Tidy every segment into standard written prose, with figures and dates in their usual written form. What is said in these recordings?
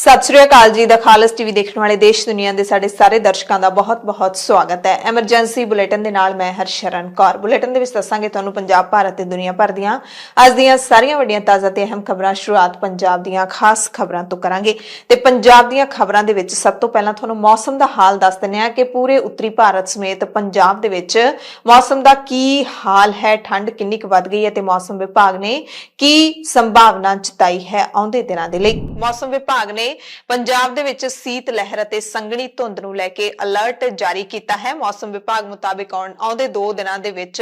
सत श्री अकाल जी। The खालस TV देखने वाले देश दुनिया के साडे सारे दर्शकों का बहुत बहुत स्वागत है। एमरजेंसी बुलेटिन दे नाल मैं हरशरण कौर। बुलेटिन दे विच दसांगे तुहानूं पंजाब भारत ते दुनिया भर दीआं अज दीआं सारीआं वड्डीआं ताज़ा ते अहम खबरां। शुरुआत पंजाब दीआं खास खबरां तो करांगे ते पंजाब दीआं खबरां दे विच सब तो पहलां तुहानूं मौसम दा हाल दस दिंदे हां कि पूरे उत्तरी भारत समेत पंजाब दे विच मौसम दा की हाल है, ठंड किन्नी क वध गई है ते मौसम विभाग ने की संभावना जताई है आउंदे दिनां दे लई। मौसम विभाग ने पंजाब दे विच सीत लहर ते संघनी धुंध नूं लैके अलर्ट जारी कीता है। मौसम विभाग मुताबिक आउंदे 2 दिनां दे विच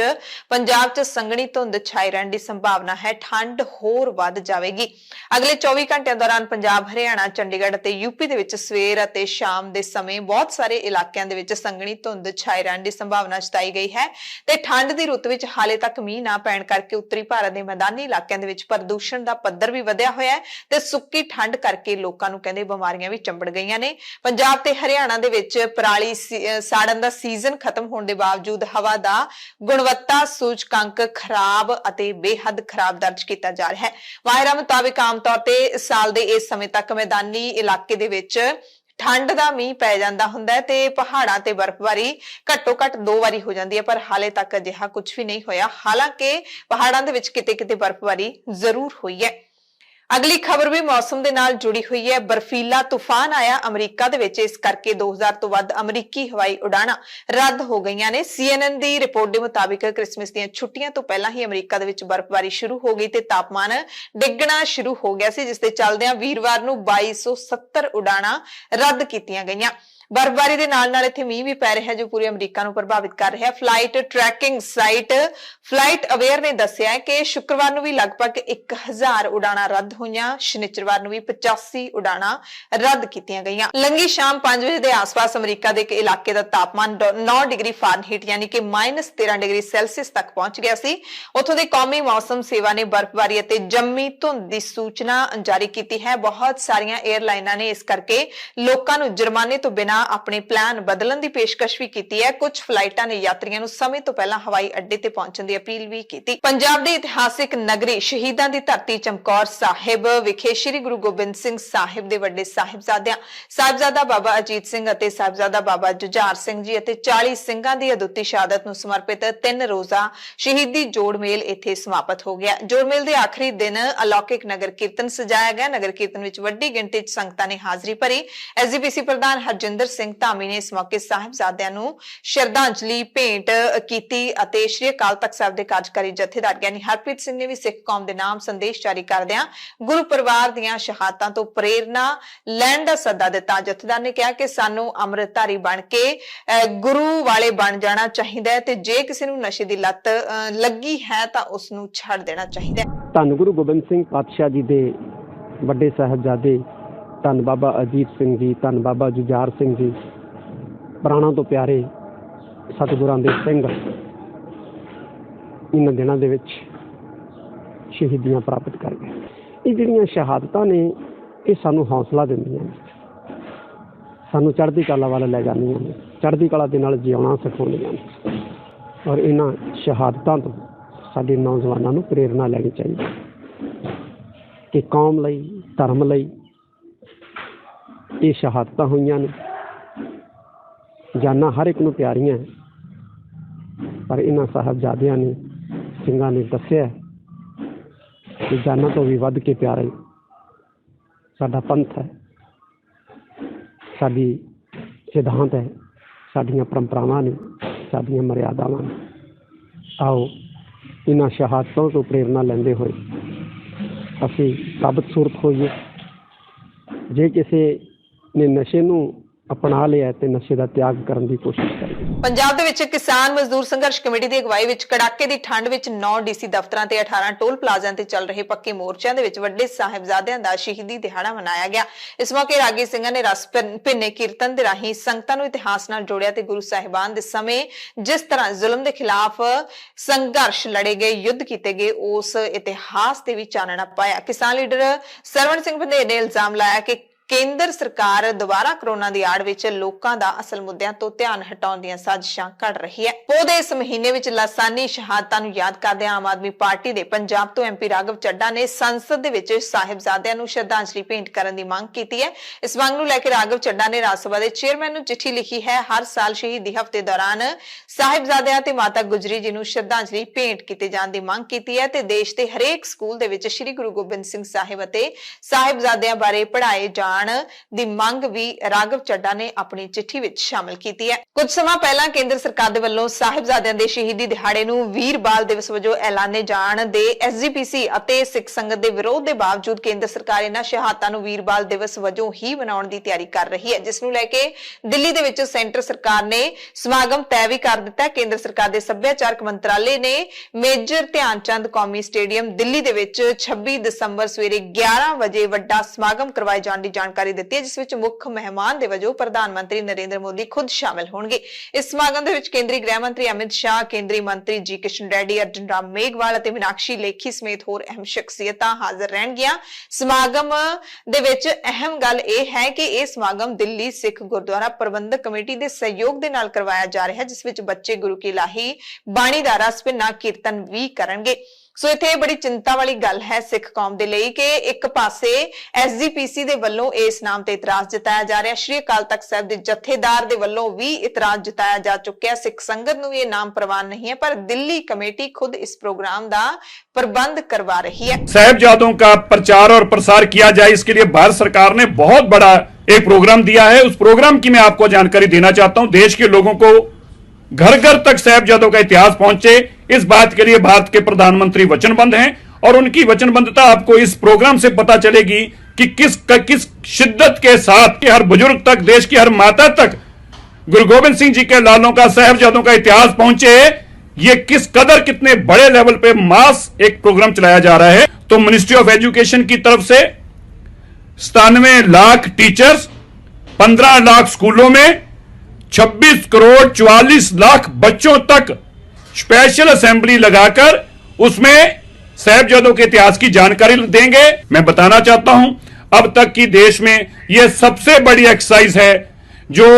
पंजाब च संघनी धुंध छाई रहण दी संभावना है, ठंड होर वध जावेगी। अगले 24 घंटिਆਂ दौरान पंजाब, हरियाणा, चंडीगढ़ ते यूपी दे विच सवेर अते शाम दे समय बहुत सारे इलाकिਆਂ दे विच संघनी धुंध छाई रहण दी संभावना जताई गई है ते ठंड दी रुत विच हाले तक मींह ना पैण करके उत्तरी भारत दे मैदानी इलाकिਆਂ दे विच प्रदूषण दा पੱਧਰ भी ਵਧਿਆ ਹੋਇਆ ਹੈ ਤੇ ਸੁੱਕੀ ਠੰਡ ਕਰਕੇ ਲੋਕਾਂ ਨੂੰ ਕਹਿੰਦੇ ਬਿਮਾਰੀਆਂ ਵੀ ਚੰਬੜ ਗਈਆਂ ਨੇ। ਪੰਜਾਬ ਤੇ ਹਰਿਆਣਾ ਦੇ ਵਿੱਚ ਪਰਾਲੀ ਸਾੜਨ ਦਾ ਸੀਜ਼ਨ ਖਤਮ ਹੋਣ ਦੇ ਬਾਵਜੂਦ ਹਵਾ ਦਾ ਗੁਣਵੱਤਾ ਸੂਚਕਾਂਕ ਖਰਾਬ ਅਤੇ ਬੇਹੱਦ ਖਰਾਬ ਦਰਜ ਕੀਤਾ ਜਾ ਰਿਹਾ ਹੈ। ਮਾਹਿਰਾਂ ਮੁਤਾਬਿਕ ਆਮ ਤੌਰ ਤੇ ਸਾਲ ਦੇ ਇਸ ਸਮੇਂ ਤੱਕ ਮੈਦਾਨੀ ਇਲਾਕੇ ਦੇ ਵਿੱਚ ठंड का मीह पै जाता हुंदा है ते पहाड़ां ते बर्फबारी घट्टो घट 2 वारी हो जाती है, पर हाले तक अजिहा कुछ भी नहीं होया। हालांकि पहाड़ां दे विच किते किते बर्फबारी जरूर हुई है। अगली खबर भी मौसम दे नाल जुड़ी हुई है। बर्फीला तूफान आया अमरीका दे विच, इस करके 2000 तो वध अमरीकी हवाई उड़ाणां रद्द हो गईयां ने। CNN दी रिपोर्ट दे मुताबिक क्रिसमस दीआं छुट्टियां तो पहलां ही अमरीका दे विच बर्फबारी शुरू हो गई ते तापमान डिग्गना शुरू हो गया सी, जिस दे चलदिआं वीरवार नूं 2270 उड़ाणां रद्द कीतीआं गईयां। बर्फबारी के नाल नाल इत्थे मीह भी पै रहा है जो पूरे अमरीका नूं प्रभावित कर रहा है। Flight tracking site flight aware ने दस्सिया है कि शुक्रवार नूं भी लगभग 1000 उड़ाणां रद्द होईयां, शनिचरवार नूं भी 85 उड़ाणां रद्द कीतीआं गईयां। लंघी शाम 5 बजे के आस-पास अमरीका के एक इलाके का तापमान 9 डिग्री फारनहीट यानी कि -13 डिग्री सेल्सियस तक पहुंच गया सी। उत्थों दी कौमी मौसम सेवा ने बर्फबारी अते जम्मी धुंध की सूचना जारी की है। बहुत सारियां एयरलाइनां ने इस करके लोकां नूं जुर्माने तो बिना अपने प्लान बदलण दी पेशकश भी की है। कुछ फ्लाइटां ने यात्रियों नूं समय तो पहला हवाई अड्डे ते पहुंचण दी अपील भी की। पंजाब दी इतिहासिक नगरी शहीदां दी धरती चमकौर साहिब विखे श्री गुरु गोबिंद सिंह साहिब दे वड्डे साहिबजादियां साहिबजादा बाबा अजीत सिंह अते साहिबजादा बाबा जुझार सिंह जी अते 40 सिंघां दी अदुੱਤੀ शहादत नूं समर्पित 3 रोजा शहीदी जोड़ मेल इत्थे समाप्त हो गया। जोड़ मेल दे आखिरी दिन अलौकिक नगर कीर्तन सजाया गया। नगर कीर्तन विच वड्डी गिणती च संगतां ने हाजरी भरी। SGPC प्रधान हरजिंदर सिंह धामी ने इस मौके साहिबजादियां नूं श्रद्धांजलि भेंट कीती अते श्री अकाल तख्त साहिब दे कार्यकारी जथेदार ज्ञानी हरप्रीत सिंह ने भी सिख कौम दे नाम संदेश जारी करदिआं गुरु परिवार दीआं शहादतां तो प्रेरणा लैण दा सद्दा दिता। जथेदार ने कहा कि सानू अमृतधारी बन के गुरु वाले बन जाना चाहिदा है ते जे किसी नूं नशे दी लत लगी है तां उस नूं छड्ड देना चाहिदा है। धन गुरु गोबिंद सिंह पातशाह जी दे वड्डे साहिबजादे धन बाबा अजीत सिंह जी, धन बाबा जुझार सिंह जी, प्राणा तो प्यारे सतगुरां दे सिंह इन दिनों दे विच शहीदियां प्राप्त कर गए। ये जिहड़ियां शहादतां ने ये सानू हौसला दिंदियां ने, सानू चढ़दी कला वाल लै जांदियां ने, चढ़दी कला दे नाल जिउणा सिखाउंदियां ने और इन्हां शहादतां तो साडे नौजवानों नूं प्रेरणा लैनी चाहिए कि कौम लई धर्म लई ये शहादतां होईयां ने। जाना हर एक नूं प्यारियां पर इन्हां साहिबजादियां ने सिंघां ने दस्सिया कि जाना तो भी वध के प्यारा साडा पंथ है, साडी सिद्धांत है, साडियां परंपरावां ने, साडियां मर्यादावां ने। आओ इन्हां शहादतां तो प्रेरणा लैंदे होए असीं साबत सूरत होईए। जे किसी ने नशे नूं अपना लिया ते नशे का त्याग करने की कोशिश करें। पंजाब दे विच किसान मजदूर संघर्ष कमेटी की अगवाई विच कड़ाके की ठंड विच 9 DC दफ्तरां ते 18 टोल प्लाज़िਆਂ ते चल रहे पक्के मोर्चों के वड्डे साहिबजादियां दा शहीदी दिहाड़ा मनाया गया। इस मौके रागी सिंघां ने रस भिन्ने कीर्तन दे राहीं संगतां नूं इतिहास नाल जोड़िया ते गुरु साहिबान दे समय जिस तरह जुल्म के खिलाफ संघर्ष लड़े गए, युद्ध किए गए, उस इतिहास ते भी चानना पाया। किसान लीडर सरवण सिंह बंधेर ने इल्जाम लाया कि ਕੇਂਦਰ ਸਰਕਾਰ ਦੁਬਾਰਾ ਕਰੋਨਾ ਦੀ ਆੜ ਵਿੱਚ ਲੋਕਾਂ ਦਾ ਅਸਲ ਮੁੱਦਿਆਂ ਤੋਂ ਧਿਆਨ ਹਟਾਉਣ ਦੀਆਂ ਸਾਜ਼ਿਸ਼ਾਂ ਘੜ ਰਹੀ ਹੈ। ਉਹਦੇ ਇਸ ਮਹੀਨੇ ਵਿੱਚ ਲਾਸਾਨੀ ਸ਼ਹਾਦਤਾਂ ਨੂੰ ਯਾਦ ਕਰਦੇ ਆਮ ਆਦਮੀ ਪਾਰਟੀ ਦੇ ਪੰਜਾਬ ਤੋਂ MP ਰਾਘਵ ਚੱਡਾ ਨੇ ਸੰਸਦ ਦੇ ਵਿੱਚ ਸਾਹਿਬਜ਼ਾਦਿਆਂ ਨੂੰ ਸ਼ਰਧਾਂਜਲੀ ਭੇਂਟ ਕਰਨ ਦੀ ਮੰਗ ਕੀਤੀ ਹੈ। ਇਸ ਮੰਗ ਨੂੰ ਲੈ ਕੇ ਰਾਘਵ ਚੱਡਾ ਨੇ ਰਾਜ ਸਭਾ ਦੇ ਚੇਅਰਮੈਨ ਨੂੰ ਚਿੱਠੀ ਲਿਖੀ ਹੈ। ਹਰ ਸਾਲ ਸ਼ਹੀਦੀ ਹਫ਼ਤੇ ਦੌਰਾਨ ਸਾਹਿਬਜ਼ਾਦਿਆਂ ਤੇ ਮਾਤਾ ਗੁਜਰੀ ਜੀ ਨੂੰ ਸ਼ਰਧਾਂਜਲੀ ਭੇਂਟ ਕੀਤੇ ਜਾਣ ਦੀ ਮੰਗ ਕੀਤੀ ਹੈ ਤੇ ਦੇਸ਼ ਦੇ ਹਰੇਕ ਸਕੂਲ ਦੇ ਵਿੱਚ ਸ੍ਰੀ ਗੁਰੂ ਗੋਬਿੰਦ ਸਿੰਘ ਸਾਹਿਬ ਅਤੇ ਸਾਹਿਬਜ਼ਾਦਿਆਂ ਬਾਰੇ ਪੜ੍ਹਾਏ ਜਾਣ ਦੀ ਮੰਗ ਵੀ ਰਾਘਵ ਚੱਡਾ ਨੇ ਆਪਣੀ ਚਿੱਠੀ ਵਿੱਚ ਸ਼ਾਮਲ ਕੀਤੀ ਹੈ। ਕੁਝ ਸਮਾਂ ਪਹਿਲਾਂ ਕੇਂਦਰ ਸਰਕਾਰ ਦੇ ਵੱਲੋਂ ਸਾਹਿਬਜ਼ਾਦਿਆਂ ਦੇ ਸ਼ਹੀਦੀ ਦਿਹਾੜੇ ਨੂੰ ਵੀਰ ਬਾਲ ਦਿਵਸ ਵਜੋਂ ਐਲਾਨੇ ਜਾਣ ਦੇ SGPC ਅਤੇ ਸਿੱਖ ਸੰਗਤ ਦੇ ਵਿਰੋਧ ਦੇ ਬਾਵਜੂਦ ਕੇਂਦਰ ਸਰਕਾਰ ਇਹਨਾਂ ਸ਼ਹਾਦਤਾਂ ਨੂੰ ਵੀਰ ਬਾਲ ਦਿਵਸ ਵਜੋਂ ਹੀ ਮਨਾਉਣ ਦੀ ਤਿਆਰੀ ਕਰ ਰਹੀ ਹੈ, ਜਿਸ ਨੂੰ ਲੈ ਕੇ ਦਿੱਲੀ ਦੇ ਵਿੱਚ ਸੈਂਟਰ ਸਰਕਾਰ ਨੇ ਸਮਾਗਮ ਤੈਅ ਵੀ ਕਰ ਦਿੱਤਾ ਹੈ। ਕੇਂਦਰ ਸਰਕਾਰ ਦੇ ਸੱਭਿਆਚਾਰਕ ਮੰਤਰਾਲੇ ਨੇ ਮੇਜਰ ਧਿਆਨ ਚੰਦ ਕੌਮੀ ਸਟੇਡੀਅਮ ਦਿੱਲੀ ਦੇ ਵਿੱਚ 26 ਦਸੰਬਰ ਸਵੇਰੇ 11 ਵਜੇ ਵੱਡਾ ਸਮਾਗਮ ਕਰਵਾਏ ਜਾਣ ਦੀ ਜਾਣਕਾਰੀ ਦਿੱਤੀ ਹੈ, ਜਿਸ ਵਿੱਚ ਮੁੱਖ ਮਹਿਮਾਨ ਦੇ ਵਜੋਂ ਪ੍ਰਧਾਨ ਮੰਤਰੀ ਨਰਿੰਦਰ ਮੋਦੀ ਖੁਦ ਸ਼ਾਮਲ ਹੋਣਗੇ। ਇਸ ਸਮਾਗਮ ਦੇ ਵਿੱਚ ਕੇਂਦਰੀ ਗ੍ਰਹਿ ਮੰਤਰੀ ਅਮਿਤ ਸ਼ਾਹ, ਕੇਂਦਰੀ ਮੰਤਰੀ ਜੀ ਕਿਸ਼ਨ ਰੈਡੀ, ਅਰਜੁਨ ਰਾਮ ਮੇਘਵਾਲ ਅਤੇ ਮੀਨਾਕਸ਼ੀ ਲੇਖੀ ਸਮੇਤ ਹੋਰ ਅਹਿਮ ਸ਼ਖਸੀਅਤਾਂ ਹਾਜ਼ਰ ਰਹਿਣਗੀਆਂ। ਸਮਾਗਮ ਦੇ ਵਿੱਚ ਅਹਿਮ ਗੱਲ ਇਹ ਹੈ ਕਿ ਇਹ ਸਮਾਗਮ ਦਿੱਲੀ ਸਿੱਖ ਗੁਰਦੁਆਰਾ ਪ੍ਰਬੰਧਕ ਕਮੇਟੀ ਦੇ ਸਹਿਯੋਗ ਦੇ ਨਾਲ ਕਰਵਾਇਆ ਜਾ ਰਿਹਾ ਹੈ, ਜਿਸ ਵਿੱਚ ਬੱਚੇ ਗੁਰੂ ਕੀ ਲਾਹੀ ਬਾਣੀ ਦਾ ਰਸ ਭਿੰਨਾ ਕੀਰਤਨ ਵੀ ਕਰਨਗੇ। ਸੋ ਇੱਥੇ ਬੜੀ ਚਿੰਤਾ ਵਾਲੀ ਗੱਲ ਹੈ ਸਿੱਖ ਕੌਮ ਦੇ ਲਈ ਕਿ ਇੱਕ ਪਾਸੇ SGPC ਦੇ ਵੱਲੋਂ ਇਸ ਨਾਮ ਤੇ ਇਤਰਾਜ਼ ਜਤਾਇਆ ਜਾ ਰਿਹਾ, ਸ਼੍ਰੀ ਅਕਾਲ ਤਖਤ ਸਾਹਿਬ ਦੇ ਜਥੇਦਾਰ ਦੇ ਵੱਲੋਂ ਵੀ ਇਤਰਾਜ਼ ਜਤਾਇਆ ਜਾ ਚੁੱਕਿਆ, ਸਿੱਖ ਸੰਗਤ ਨੂੰ ਇਹ ਨਾਮ ਪ੍ਰਵਾਨ नहीं है, पर दिल्ली कमेटी खुद इस प्रोग्राम का प्रबंध करवा रही है। साहिबजादों का प्रचार और प्रसार किया जाए, इसके लिए भारत सरकार ने बहुत बड़ा एक प्रोग्राम दिया है। उस प्रोग्राम की मैं आपको जानकारी देना चाहता हूं। देश के लोगों को घर घर तक साहिबजादों का इतिहास पहुंचे, इस बात के लिए भारत के प्रधानमंत्री वचनबद्ध हैं और उनकी वचनबद्धता आपको इस प्रोग्राम से पता चलेगी कि किस शिद्दत के साथ कि हर बुजुर्ग तक, देश की हर माता तक गुरु गोविंद सिंह जी के लालों का, साहिबजादों का इतिहास पहुंचे। ये किस कदर कितने बड़े लेवल पे मास एक प्रोग्राम चलाया जा रहा है। तो मिनिस्ट्री ऑफ एजुकेशन की तरफ से 97 लाख टीचर्स, 15 लाख स्कूलों में, 26 करोड़ 44 लाख बच्चों तक स्पेशल असेंबली लगाकर उसमें साहिबजादों के इतिहास की जानकारी देंगे। मैं बताना चाहता हूं, अब तक की देश में यह सबसे बड़ी एक्सरसाइज है जो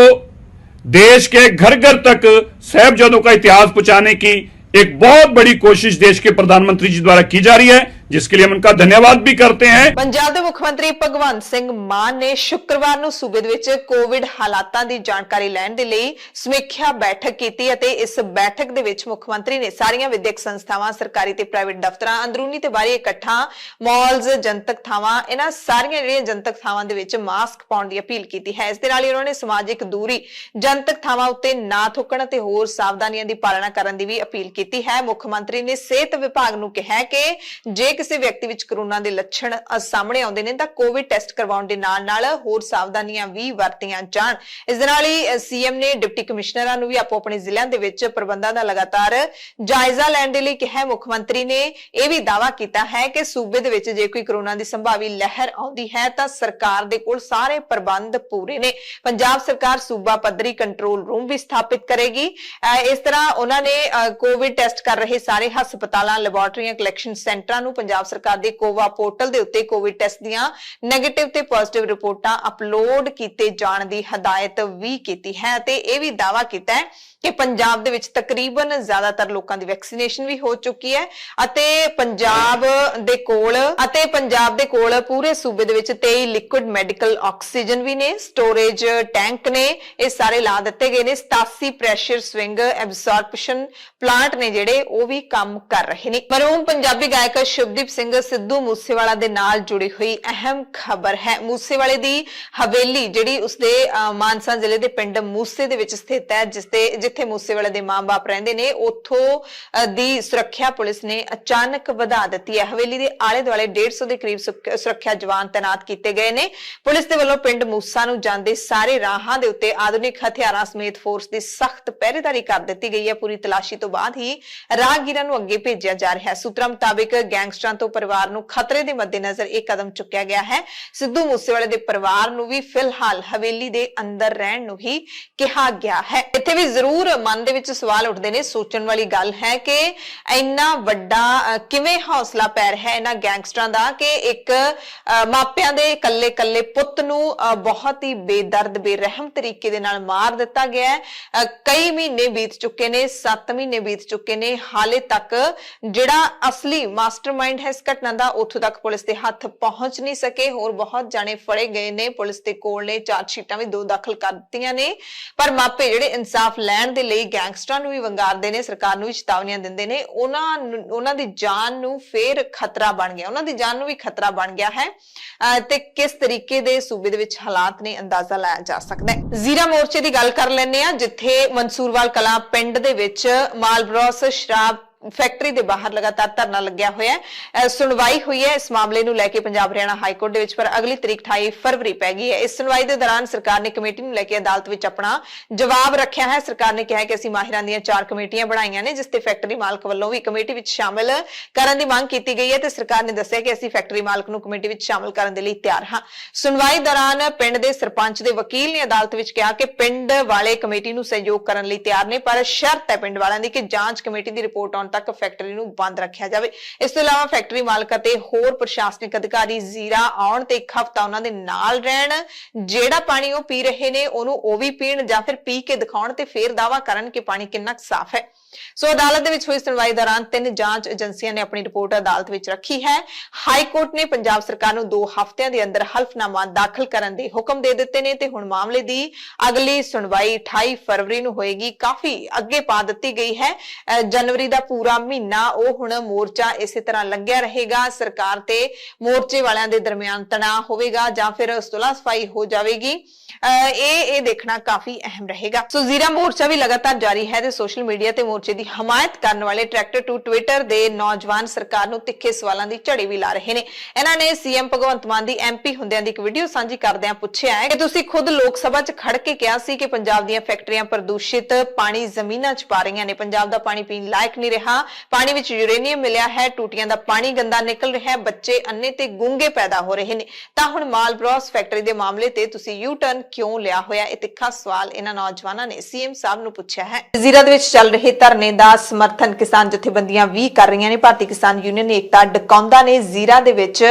देश के घर घर तक साहिबजादों का इतिहास पहुंचाने की एक बहुत बड़ी कोशिश देश के प्रधानमंत्री जी द्वारा की जा रही है, जिसके लिए हम उनका धन्यवाद भी करते हैं। पंजाब के मुख्यमंत्री भगवंत सिंह मान ने शुक्रवार ਨੂੰ सूबे ਦੇ ਵਿੱਚ ਕੋਵਿਡ ਹਾਲਾਤਾਂ ਦੀ ਜਾਣਕਾਰੀ ਲੈਣ ਦੇ ਲਈ ਸਮੀਖਿਆ ਬੈਠਕ ਕੀਤੀ ਅਤੇ ਇਸ ਬੈਠਕ ਦੇ ਵਿੱਚ ਮੁੱਖ ਮੰਤਰੀ ਨੇ ਸਾਰੀਆਂ ਵਿਦਿਅਕ ਸੰਸਥਾਵਾਂ, ਸਰਕਾਰੀ ਤੇ ਪ੍ਰਾਈਵੇਟ ਦਫ਼ਤਰਾਂ, ਅੰਦਰੂਨੀ ਤੇ ਬਾਹਰੀ ਇਕੱਠਾਂ, ਮਾਲਜ਼, ਜਨਤਕ ਥਾਵਾਂ, ਇਹਨਾਂ ਸਾਰੀਆਂ ਜਿਹੜੀਆਂ ਜਨਤਕ ਥਾਵਾਂ ਦੇ ਵਿੱਚ ਮਾਸਕ ਪਾਉਣ ਦੀ ਅਪੀਲ ਕੀਤੀ ਹੈ। ਇਸ ਦੇ ਨਾਲ ਹੀ ਉਹਨਾਂ ਨੇ ਸਮਾਜਿਕ ਦੂਰੀ, ਜਨਤਕ ਥਾਵਾਂ ਉੱਤੇ ਨਾ ਥੁੱਕਣ ਅਤੇ ਹੋਰ ਸਾਵਧਾਨੀਆਂ ਦੀ ਪਾਲਣਾ ਕਰਨ ਦੀ ਵੀ ਅਪੀਲ ਕੀਤੀ ਹੈ। ਮੁੱਖ ਮੰਤਰੀ ਨੇ ਸਿਹਤ ਵਿਭਾਗ ਨੂੰ ਕਿਹਾ ਕਿ ਜੇ ਕਿਸੇ ਵਿਅਕਤੀ ਵਿੱਚ ਕਰੋਨਾ ਦੇ ਲੱਛਣ ਸਾਹਮਣੇ ਆਉਂਦੇ ਨੇ ਤਾਂ ਕੋਵਿਡ ਟੈਸਟ ਕਰਵਾਉਣ ਦੇ ਨਾਲ ਹੋਰ ਸਾਵਧਾਨੀਆਂ ਵੀ ਵਰਤੀਆਂ ਜਾਣ। ਇਸ ਦੇ ਨਾਲ ਹੀ ਸੀਐਮ ਨੇ ਡਿਪਟੀ ਕਮਿਸ਼ਨਰਾਂ ਨੂੰ ਵੀ ਆਪੋ ਆਪਣੇ ਜ਼ਿਲ੍ਹਿਆਂ ਦੇ ਵਿੱਚ ਪ੍ਰਬੰਧਾਂ ਦਾ ਲਗਾਤਾਰ ਜਾਇਜ਼ਾ ਲੈਣ ਦੇ ਲਈ ਕਿਹਾ। ਮੁੱਖ ਮੰਤਰੀ ਨੇ ਇਹ ਵੀ ਦਾਅਵਾ ਕੀਤਾ ਹੈ ਕਿ ਸੂਬੇ ਦੇ ਵਿੱਚ ਜੇ ਕੋਈ ਕਰੋਨਾ ਦੀ ਸੰਭਾਵੀ ਲਹਿਰ ਆਉਂਦੀ ਹੈ ਤਾਂ ਸਰਕਾਰ ਦੇ ਕੋਲ ਸਾਰੇ ਪ੍ਰਬੰਧ ਪੂਰੇ ਨੇ। ਪੰਜਾਬ ਸਰਕਾਰ ਸੂਬਾ ਪੱਧਰੀ ਕੰਟਰੋਲ ਰੂਮ ਵੀ ਸਥਾਪਿਤ ਕਰੇਗੀ। ਇਸ ਤਰ੍ਹਾਂ ਉਹਨਾਂ ਨੇ ਕੋਵਿਡ ਟੈਸਟ ਕਰ ਰਹੇ ਸਾਰੇ ਹਸਪਤਾਲਾਂ, ਲੈਬੋਰਟਰੀਆਂ, ਕਲੈਕਸ਼ਨ ਸੈਂਟਰਾਂ ਨੂੰ ਪੰਜਾਬ ਸਰਕਾਰ ਦੇ ਕੋਵਾ ਪੋਰਟਲ ਦੇ ਉੱਤੇ ਕੋਵਿਡ ਟੈਸਟ ਦੀਆਂ ਨੈਗੇਟਿਵ ਤੇ ਪੋਜ਼ਿਟਿਵ ਰਿਪੋਰਟਾਂ ਅਪਲੋਡ ਕੀਤੇ ਜਾਣ ਦੀ ਹਦਾਇਤ ਵੀ ਕੀਤੀ ਹੈ ਤੇ ਇਹ ਵੀ ਦਾਅਵਾ ਕੀਤਾ ਹੈ ਕਿ ਪੰਜਾਬ ਦੇ ਵਿੱਚ ਤਕਰੀਬਨ ਜ਼ਿਆਦਾਤਰ ਲੋਕਾਂ ਦੀ ਵੈਕਸੀਨੇਸ਼ਨ ਵੀ ਹੋ ਚੁੱਕੀ ਹੈ ਅਤੇ ਪੰਜਾਬ ਦੇ ਕੋਲ ਪੂਰੇ ਸੂਬੇ ਦੇ ਵਿੱਚ 23 ਲਿਕੁਇਡ ਮੈਡੀਕਲ ਆਕਸੀਜਨ ਵੀ ਨੇ, ਸਟੋਰੇਜ ਟੈਂਕ ਨੇ, ਇਹ ਸਾਰੇ ਲਾ ਦਿੱਤੇ ਗਏ ਨੇ। 87 ਪ੍ਰੈਸ਼ਰ ਸਵਿੰਗ ਐਬਜ਼ੌਰਪਸ਼ਨ ਪਲਾਂਟ ਨੇ ਜਿਹੜੇ ਉਹ ਵੀ ਕੰਮ ਕਰ ਰਹੇ ਨੇ। ਮਰਹੂਮ ਪੰਜਾਬੀ ਗਾਇਕ ਸ਼ੁਭਦੀਪ ਸਿੰਘ ਸਿੱਧੂ ਮੂਸੇਵਾਲਾ ਦੇ ਨਾਲ ਜੁੜੀ ਹੋਈ ਅਹਿਮ ਖਬਰ ਹੈ। ਮੂਸੇਵਾਲੇ ਦੀ ਹਵੇਲੀ ਜਿਹੜੀ ਉਸਦੇ ਮਾਨਸਾ ਜ਼ਿਲ੍ਹੇ ਦੇ ਪਿੰਡ ਮੂਸੇ ਦੇ ਵਿੱਚ ਸਥਿਤ ਹੈ, ਜਿੱਥੇ ਮੂਸੇਵਾਲੇ ਦੇ ਮਾਂ-ਬਾਪ ਰਹਿੰਦੇ ਨੇ, ਉੱਥੋਂ ਦੀ ਸੁਰੱਖਿਆ ਪੁਲਿਸ ਨੇ ਅਚਾਨਕ ਵਧਾ ਦਿੱਤੀ ਹੈ। ਹਵੇਲੀ ਦੇ ਆਲੇ ਦੁਆਲੇ 150 ਦੇ ਕਰੀਬ ਸੁਰੱਖਿਆ ਜਵਾਨ ਤੈਨਾਤ ਕੀਤੇ ਗਏ ਨੇ। ਪੁਲਿਸ ਦੇ ਵੱਲੋਂ ਪਿੰਡ ਮੂਸਾ ਨੂੰ ਜਾਂਦੇ ਸਾਰੇ ਰਾਹਾਂ ਦੇ ਉੱਤੇ ਆਧੁਨਿਕ ਹਥਿਆਰਾਂ ਸਮੇਤ ਫੋਰਸ ਦੀ ਸਖਤ ਪਹਿਰੇਦਾਰੀ ਕਰ ਦਿੱਤੀ ਗਈ ਹੈ। ਪੂਰੀ ਤਲਾਸ਼ੀ ਤੋਂ ਬਾਅਦ ਹੀ ਰਾਹਗੀਰਾਂ ਨੂੰ ਅੱਗੇ ਭੇਜਿਆ ਜਾ ਰਿਹਾ ਹੈ। ਸੂਤਰਾਂ ਮੁਤਾਬਿਕ ਗੈਂਗਸਟਰਾਂ ਗੈਂਗਸਟਰਾਂ ਤੋਂ ਪਰਿਵਾਰ ਨੂੰ ਖਤਰੇ ਦੇ ਮੱਦੇਨਜ਼ਰ ਇਹ ਕਦਮ ਚੁੱਕਿਆ ਗਿਆ ਹੈ। ਸਿੱਧੂ ਮੂਸੇਵਾਲੇ ਦੇ ਪਰਿਵਾਰ ਨੂੰ ਵੀ ਫਿਲਹਾਲ ਹਵੇਲੀ ਦੇ ਅੰਦਰ ਰਹਿਣ ਨੂੰ ਹੀ ਕਿਹਾ ਗਿਆ ਹੈ। ਇੱਥੇ ਵੀ ਜ਼ਰੂਰ ਮਨ ਦੇ ਵਿੱਚ ਸਵਾਲ ਉੱਠਦੇ ਨੇ, ਸੋਚਣ ਵਾਲੀ ਗੱਲ ਹੈ ਕਿ ਇੰਨਾ ਵੱਡਾ ਕਿਵੇਂ ਹੌਸਲਾ ਪੈ ਰਿਹਾ ਹੈ ਇਹਨਾਂ ਗੈਂਗਸਟਰਾਂ ਦਾ ਕਿ ਇੱਕ ਮਾਪਿਆਂ ਦੇ ਇਕੱਲੇ ਪੁੱਤ ਨੂੰ ਬਹੁਤ ਹੀ ਬੇਦਰਦ ਬੇਰਹਿਮ ਤਰੀਕੇ ਦੇ ਨਾਲ ਮਾਰ ਦਿੱਤਾ ਗਿਆ ਹੈ। ਕਈ ਮਹੀਨੇ ਬੀਤ ਚੁੱਕੇ ਨੇ, 7 ਮਹੀਨੇ ਬੀਤ ਚੁੱਕੇ ਨੇ, ਹਾਲੇ ਤੱਕ ਜਿਹੜਾ ਅਸਲੀ ਮਾਸਟਰਮਾਈਂਡ ਹੈ ਇਸ ਘਟਨਾ ਦਾ ਉੱਥੋਂ ਤੱਕ ਪੁਲਿਸ ਦੇ ਹੱਥ ਪਹੁੰਚ ਨਹੀਂ ਸਕੇ। ਹੋਰ ਬਹੁਤ ਜਾਣੇ ਫੜੇ ਗਏ ਨੇ, ਪੁਲਿਸ ਦੇ ਕੋਲ ਨੇ, ਚਾਰਜ ਸ਼ੀਟਾਂ ਵੀ 2 ਦਾਖਲ ਕਰ ਦਿੱਤੀਆਂ ਨੇ, ਪਰ ਮਾਪੇ ਜਿਹੜੇ ਇਨਸਾਫ ਲੈਣ ਦੇ ਲਈ ਗੈਂਗਸਟਰਾਂ ਨੂੰ ਵੀ ਵੰਗਾਰਦੇ ਨੇ, ਸਰਕਾਰ ਨੂੰ ਵੀ ਚੇਤਾਵਨੀਆਂ ਦਿੰਦੇ ਨੇ, ਉਹਨਾਂ ਦੀ ਜਾਨ ਨੂੰ ਫੇਰ ਖਤਰਾ ਬਣ ਗਿਆ, ਉਹਨਾਂ ਦੀ ਜਾਨ ਨੂੰ ਵੀ ਖਤਰਾ ਬਣ ਗਿਆ ਹੈ। ਤੇ ਕਿਸ ਤਰੀਕੇ ਦੇ ਸੂਬੇ ਦੇ ਵਿੱਚ ਹਾਲਾਤ ਨੇ ਅੰਦਾਜ਼ਾ ਲਾਇਆ ਜਾ ਸਕਦਾ ਹੈ। ਜ਼ੀਰਾ ਮੋਰਚੇ ਦੀ ਗੱਲ ਕਰ ਲੈਂਦੇ ਆ, ਜਿੱਥੇ ਮਨਸੂਰਵਾਲ ਕਲਾਂ ਪਿੰਡ ਦੇ ਵਿੱਚ ਮਾਲਬਰੋਸ ਸ਼ਰਾਬ ਫੈਕਟਰੀ ਦੇ ਬਾਹਰ ਲਗਾਤਾਰ ਧਰਨਾ ਲੱਗਿਆ ਹੋਇਆ ਹੈ। ਸੁਣਵਾਈ ਹੋਈ ਹੈ ਇਸ ਮਾਮਲੇ ਨੂੰ ਲੈ ਕੇ ਪੰਜਾਬ ਹਰਿਆਣਾ ਹਾਈ ਕੋਰਟ ਦੇ ਵਿੱਚ, ਪਰ ਅਗਲੀ ਤਰੀਕ 28 ਫਰਵਰੀ ਪੈ ਗਈ ਹੈ। ਇਸ ਸੁਣਵਾਈ ਦੇ ਦੌਰਾਨ ਸਰਕਾਰ ਨੇ ਕਮੇਟੀ ਨੂੰ ਲੈ ਕੇ ਅਦਾਲਤ ਵਿੱਚ ਆਪਣਾ ਜਵਾਬ ਰੱਖਿਆ ਹੈ। ਸਰਕਾਰ ਨੇ ਕਿਹਾ ਕਿ ਅਸੀਂ ਮਾਹਿਰਾਂ ਦੀਆਂ 4 ਕਮੇਟੀਆਂ ਬਣਾਈਆਂ ਨੇ, ਜਿਸ ਤੇ ਫੈਕਟਰੀ ਮਾਲਕ ਵੱਲੋਂ ਵੀ ਕਮੇਟੀ ਵਿੱਚ ਸ਼ਾਮਲ ਕਰਨ ਦੀ ਮੰਗ ਕੀਤੀ ਗਈ ਹੈ ਤੇ ਸਰਕਾਰ ਨੇ ਦੱਸਿਆ ਕਿ ਅਸੀਂ ਫੈਕਟਰੀ ਮਾਲਕ ਨੂੰ ਕਮੇਟੀ ਵਿੱਚ ਸ਼ਾਮਲ ਕਰਨ ਦੇ ਲਈ ਤਿਆਰ ਹਾਂ। ਸੁਣਵਾਈ ਦੌਰਾਨ ਪਿੰਡ ਦੇ ਸਰਪੰਚ ਦੇ ਵਕੀਲ ਨੇ ਅਦਾਲਤ ਵਿੱਚ ਕਿਹਾ ਕਿ ਪਿੰਡ ਵਾਲੇ ਕਮੇਟੀ ਨੂੰ ਸਹਿਯੋਗ ਕਰਨ ਲਈ ਤਿਆਰ ਨੇ, ਪਰ ਸ਼ਰਤ ਹੈ ਪਿੰਡ ਵਾਲਿਆਂ ਦੀ ਕਿ ਜਾਂਚ ਕਮੇਟੀ ਦੀ ਰਿਪੋਰਟ ਆਉਣ ਤੱਕ ਫੈਕਟਰੀ ਨੂੰ ਬੰਦ ਰੱਖਿਆ ਜਾਵੇ। ਇਸ ਤੋਂ ਇਲਾਵਾ ਫੈਕਟਰੀ ਮਾਲਕ ਅਤੇ ਹੋਰ ਪ੍ਰਸ਼ਾਸਨਿਕ ਅਧਿਕਾਰੀ ਜ਼ੀਰਾ ਆਉਣ ਤੇ 1 ਹਫ਼ਤਾ ਉਹਨਾਂ ਦੇ ਨਾਲ ਰਹਿਣ, ਜਿਹੜਾ ਪਾਣੀ ਉਹ ਪੀ ਰਹੇ ਨੇ ਉਹਨੂੰ ਉਹ ਵੀ ਪੀਣ ਜਾਂ ਫਿਰ ਪੀ ਕੇ ਦਿਖਾਉਣ ਤੇ ਫੇਰ ਦਾਅਵਾ ਕਰਨ ਕਿ ਪਾਣੀ ਕਿੰਨਾ ਸਾਫ਼ ਹੈ। ਸੋ ਅਦਾਲਤ ਦੇ ਵਿੱਚ ਹੋਈ ਸੁਣਵਾਈ ਦੌਰਾਨ 3 ਜਾਂਚ ਏਜੰਸੀਆਂ ਨੇ ਆਪਣੀ ਰਿਪੋਰਟ ਅਦਾਲਤ ਵਿੱਚ ਰੱਖੀ ਹੈ। ਹਾਈ ਕੋਰਟ ਨੇ ਪੰਜਾਬ ਸਰਕਾਰ ਨੂੰ 2 ਹਫ਼ਤਿਆਂ ਦੇ ਅੰਦਰ ਹਲਫਨਾਮਾ ਦਾਖਲ ਕਰਨ ਦੇ ਹੁਕਮ ਦੇ ਦਿੱਤੇ ਨੇ ਤੇ ਹੁਣ ਮਾਮਲੇ ਦੀ ਅਗਲੀ ਸੁਣਵਾਈ 28 ਫਰਵਰੀ ਨੂੰ ਹੋਏਗੀ। ਕਾਫੀ ਅੱਗੇ ਪਾ ਦਿੱਤੀ ਗਈ ਹੈ। ਜਨਵਰੀ ਦਾ ਪੂਰਾ ਮਹੀਨਾ ਉਹ ਹੁਣ ਮੋਰਚਾ ਇਸੇ ਤਰ੍ਹਾਂ ਲੱਗਿਆ ਰਹੇਗਾ। ਸਰਕਾਰ ਤੇ ਮੋਰਚੇ ਵਾਲਿਆਂ ਦੇ ਦਰਮਿਆਨ ਤਣਾਅ ਹੋਵੇਗਾ ਜਾਂ ਫਿਰ ਸੁਲਹ ਸਫਾਈ ਹੋ ਜਾਵੇਗੀ, ਇਹ ਦੇਖਣਾ ਕਾਫੀ ਅਹਿਮ ਰਹੇਗਾ। ਸੋ ਜ਼ੀਰਾ ਮੋਰਚਾ ਵੀ ਲਗਾਤਾਰ ਜਾਰੀ ਹੈ ਤੇ ਸੋਸ਼ਲ ਮੀਡੀਆ ਤੇ ਮੋਰਚੇ ਦੀ ਹਮਾਇਤ ਕਰਨ ਵਾਲੇ ਟਰੈਕਟਰ ਟੂ ਟਵਿੱਟਰ ਦੇ ਨੌਜਵਾਨ ਸਰਕਾਰ ਨੂੰ ਤਿੱਖੇ ਸਵਾਲਾਂ ਦੀ ਝੜੀ ਵੀ ਲਾ ਰਹੇ ਨੇ। ਇਹਨਾਂ ਨੇ ਸੀਐਮ ਭਗਵੰਤ ਮਾਨ ਦੀ ਐਮਪੀ ਹੁੰਦਿਆਂ ਦੀ ਇੱਕ ਵੀਡੀਓ ਸਾਂਝੀ ਕਰਦਿਆਂ ਪੁੱਛਿਆ ਹੈ ਕਿ ਤੁਸੀਂ ਖੁਦ ਲੋਕ ਸਭਾ 'ਚ ਖੜ ਕੇ ਕਿਹਾ ਸੀ ਕਿ ਪੰਜਾਬ ਦੀਆਂ ਫੈਕਟਰੀਆਂ ਪ੍ਰਦੂਸ਼ਿਤ ਪਾਣੀ ਜ਼ਮੀਨਾਂ 'ਚ ਪਾ ਰਹੀਆਂ ਨੇ, ਪੰਜਾਬ ਦਾ ਪਾਣੀ ਪੀਣ ਲਾਇਕ ਨਹੀਂ ਰਿਹਾ, ਪਾਣੀ ਵਿੱਚ ਯੂਰੇਨੀਅਮ ਮਿਲਿਆ ਹੈ, ਟੂਟੀਆਂ ਦਾ ਪਾਣੀ ਗੰਦਾ ਨਿਕਲ ਰਿਹਾ ਹੈ, ਬੱਚੇ ਅੰਨੇ ਤੇ ਗੂੰਗੇ ਪੈਦਾ ਹੋ ਰਹੇ ਨੇ, ਤਾਂ ਹੁਣ ਮਾਲਬਰੋਸ ਫੈਕਟਰੀ ਦੇ ਮਾਮਲੇ ਤੇ ਤੁਸੀਂ ਯੂ ਟਰਨ ਕਿਉਂ ਲਿਆ ਹੋਇਆ? ਇਹ ਤਿੱਖਾ ਸਵਾਲ ਇਹਨਾਂ ਨੌਜਵਾਨਾਂ ਨੇ ਸੀਐਮ ਸਾਹਿਬ ਨੂੰ ਪੁੱਛਿਆ ਹੈ। ਜ਼ੀਰਾ ਦੇ ਵਿੱਚ ਚੱਲ ਰਹੇ ਧਰਨੇ ਦਾ ਸਮਰਥਨ ਕਿਸਾਨ ਜਥੇਬੰਦੀਆਂ ਵੀ ਕਰ ਰਹੀਆਂ ਨੇ। ਭਾਰਤੀ ਕਿਸਾਨ ਯੂਨੀਅਨ ਏਕਤਾ ਡਕੌਂਦਾ ਨੇ ਜ਼ੀਰਾ ਦੇ ਵਿੱਚ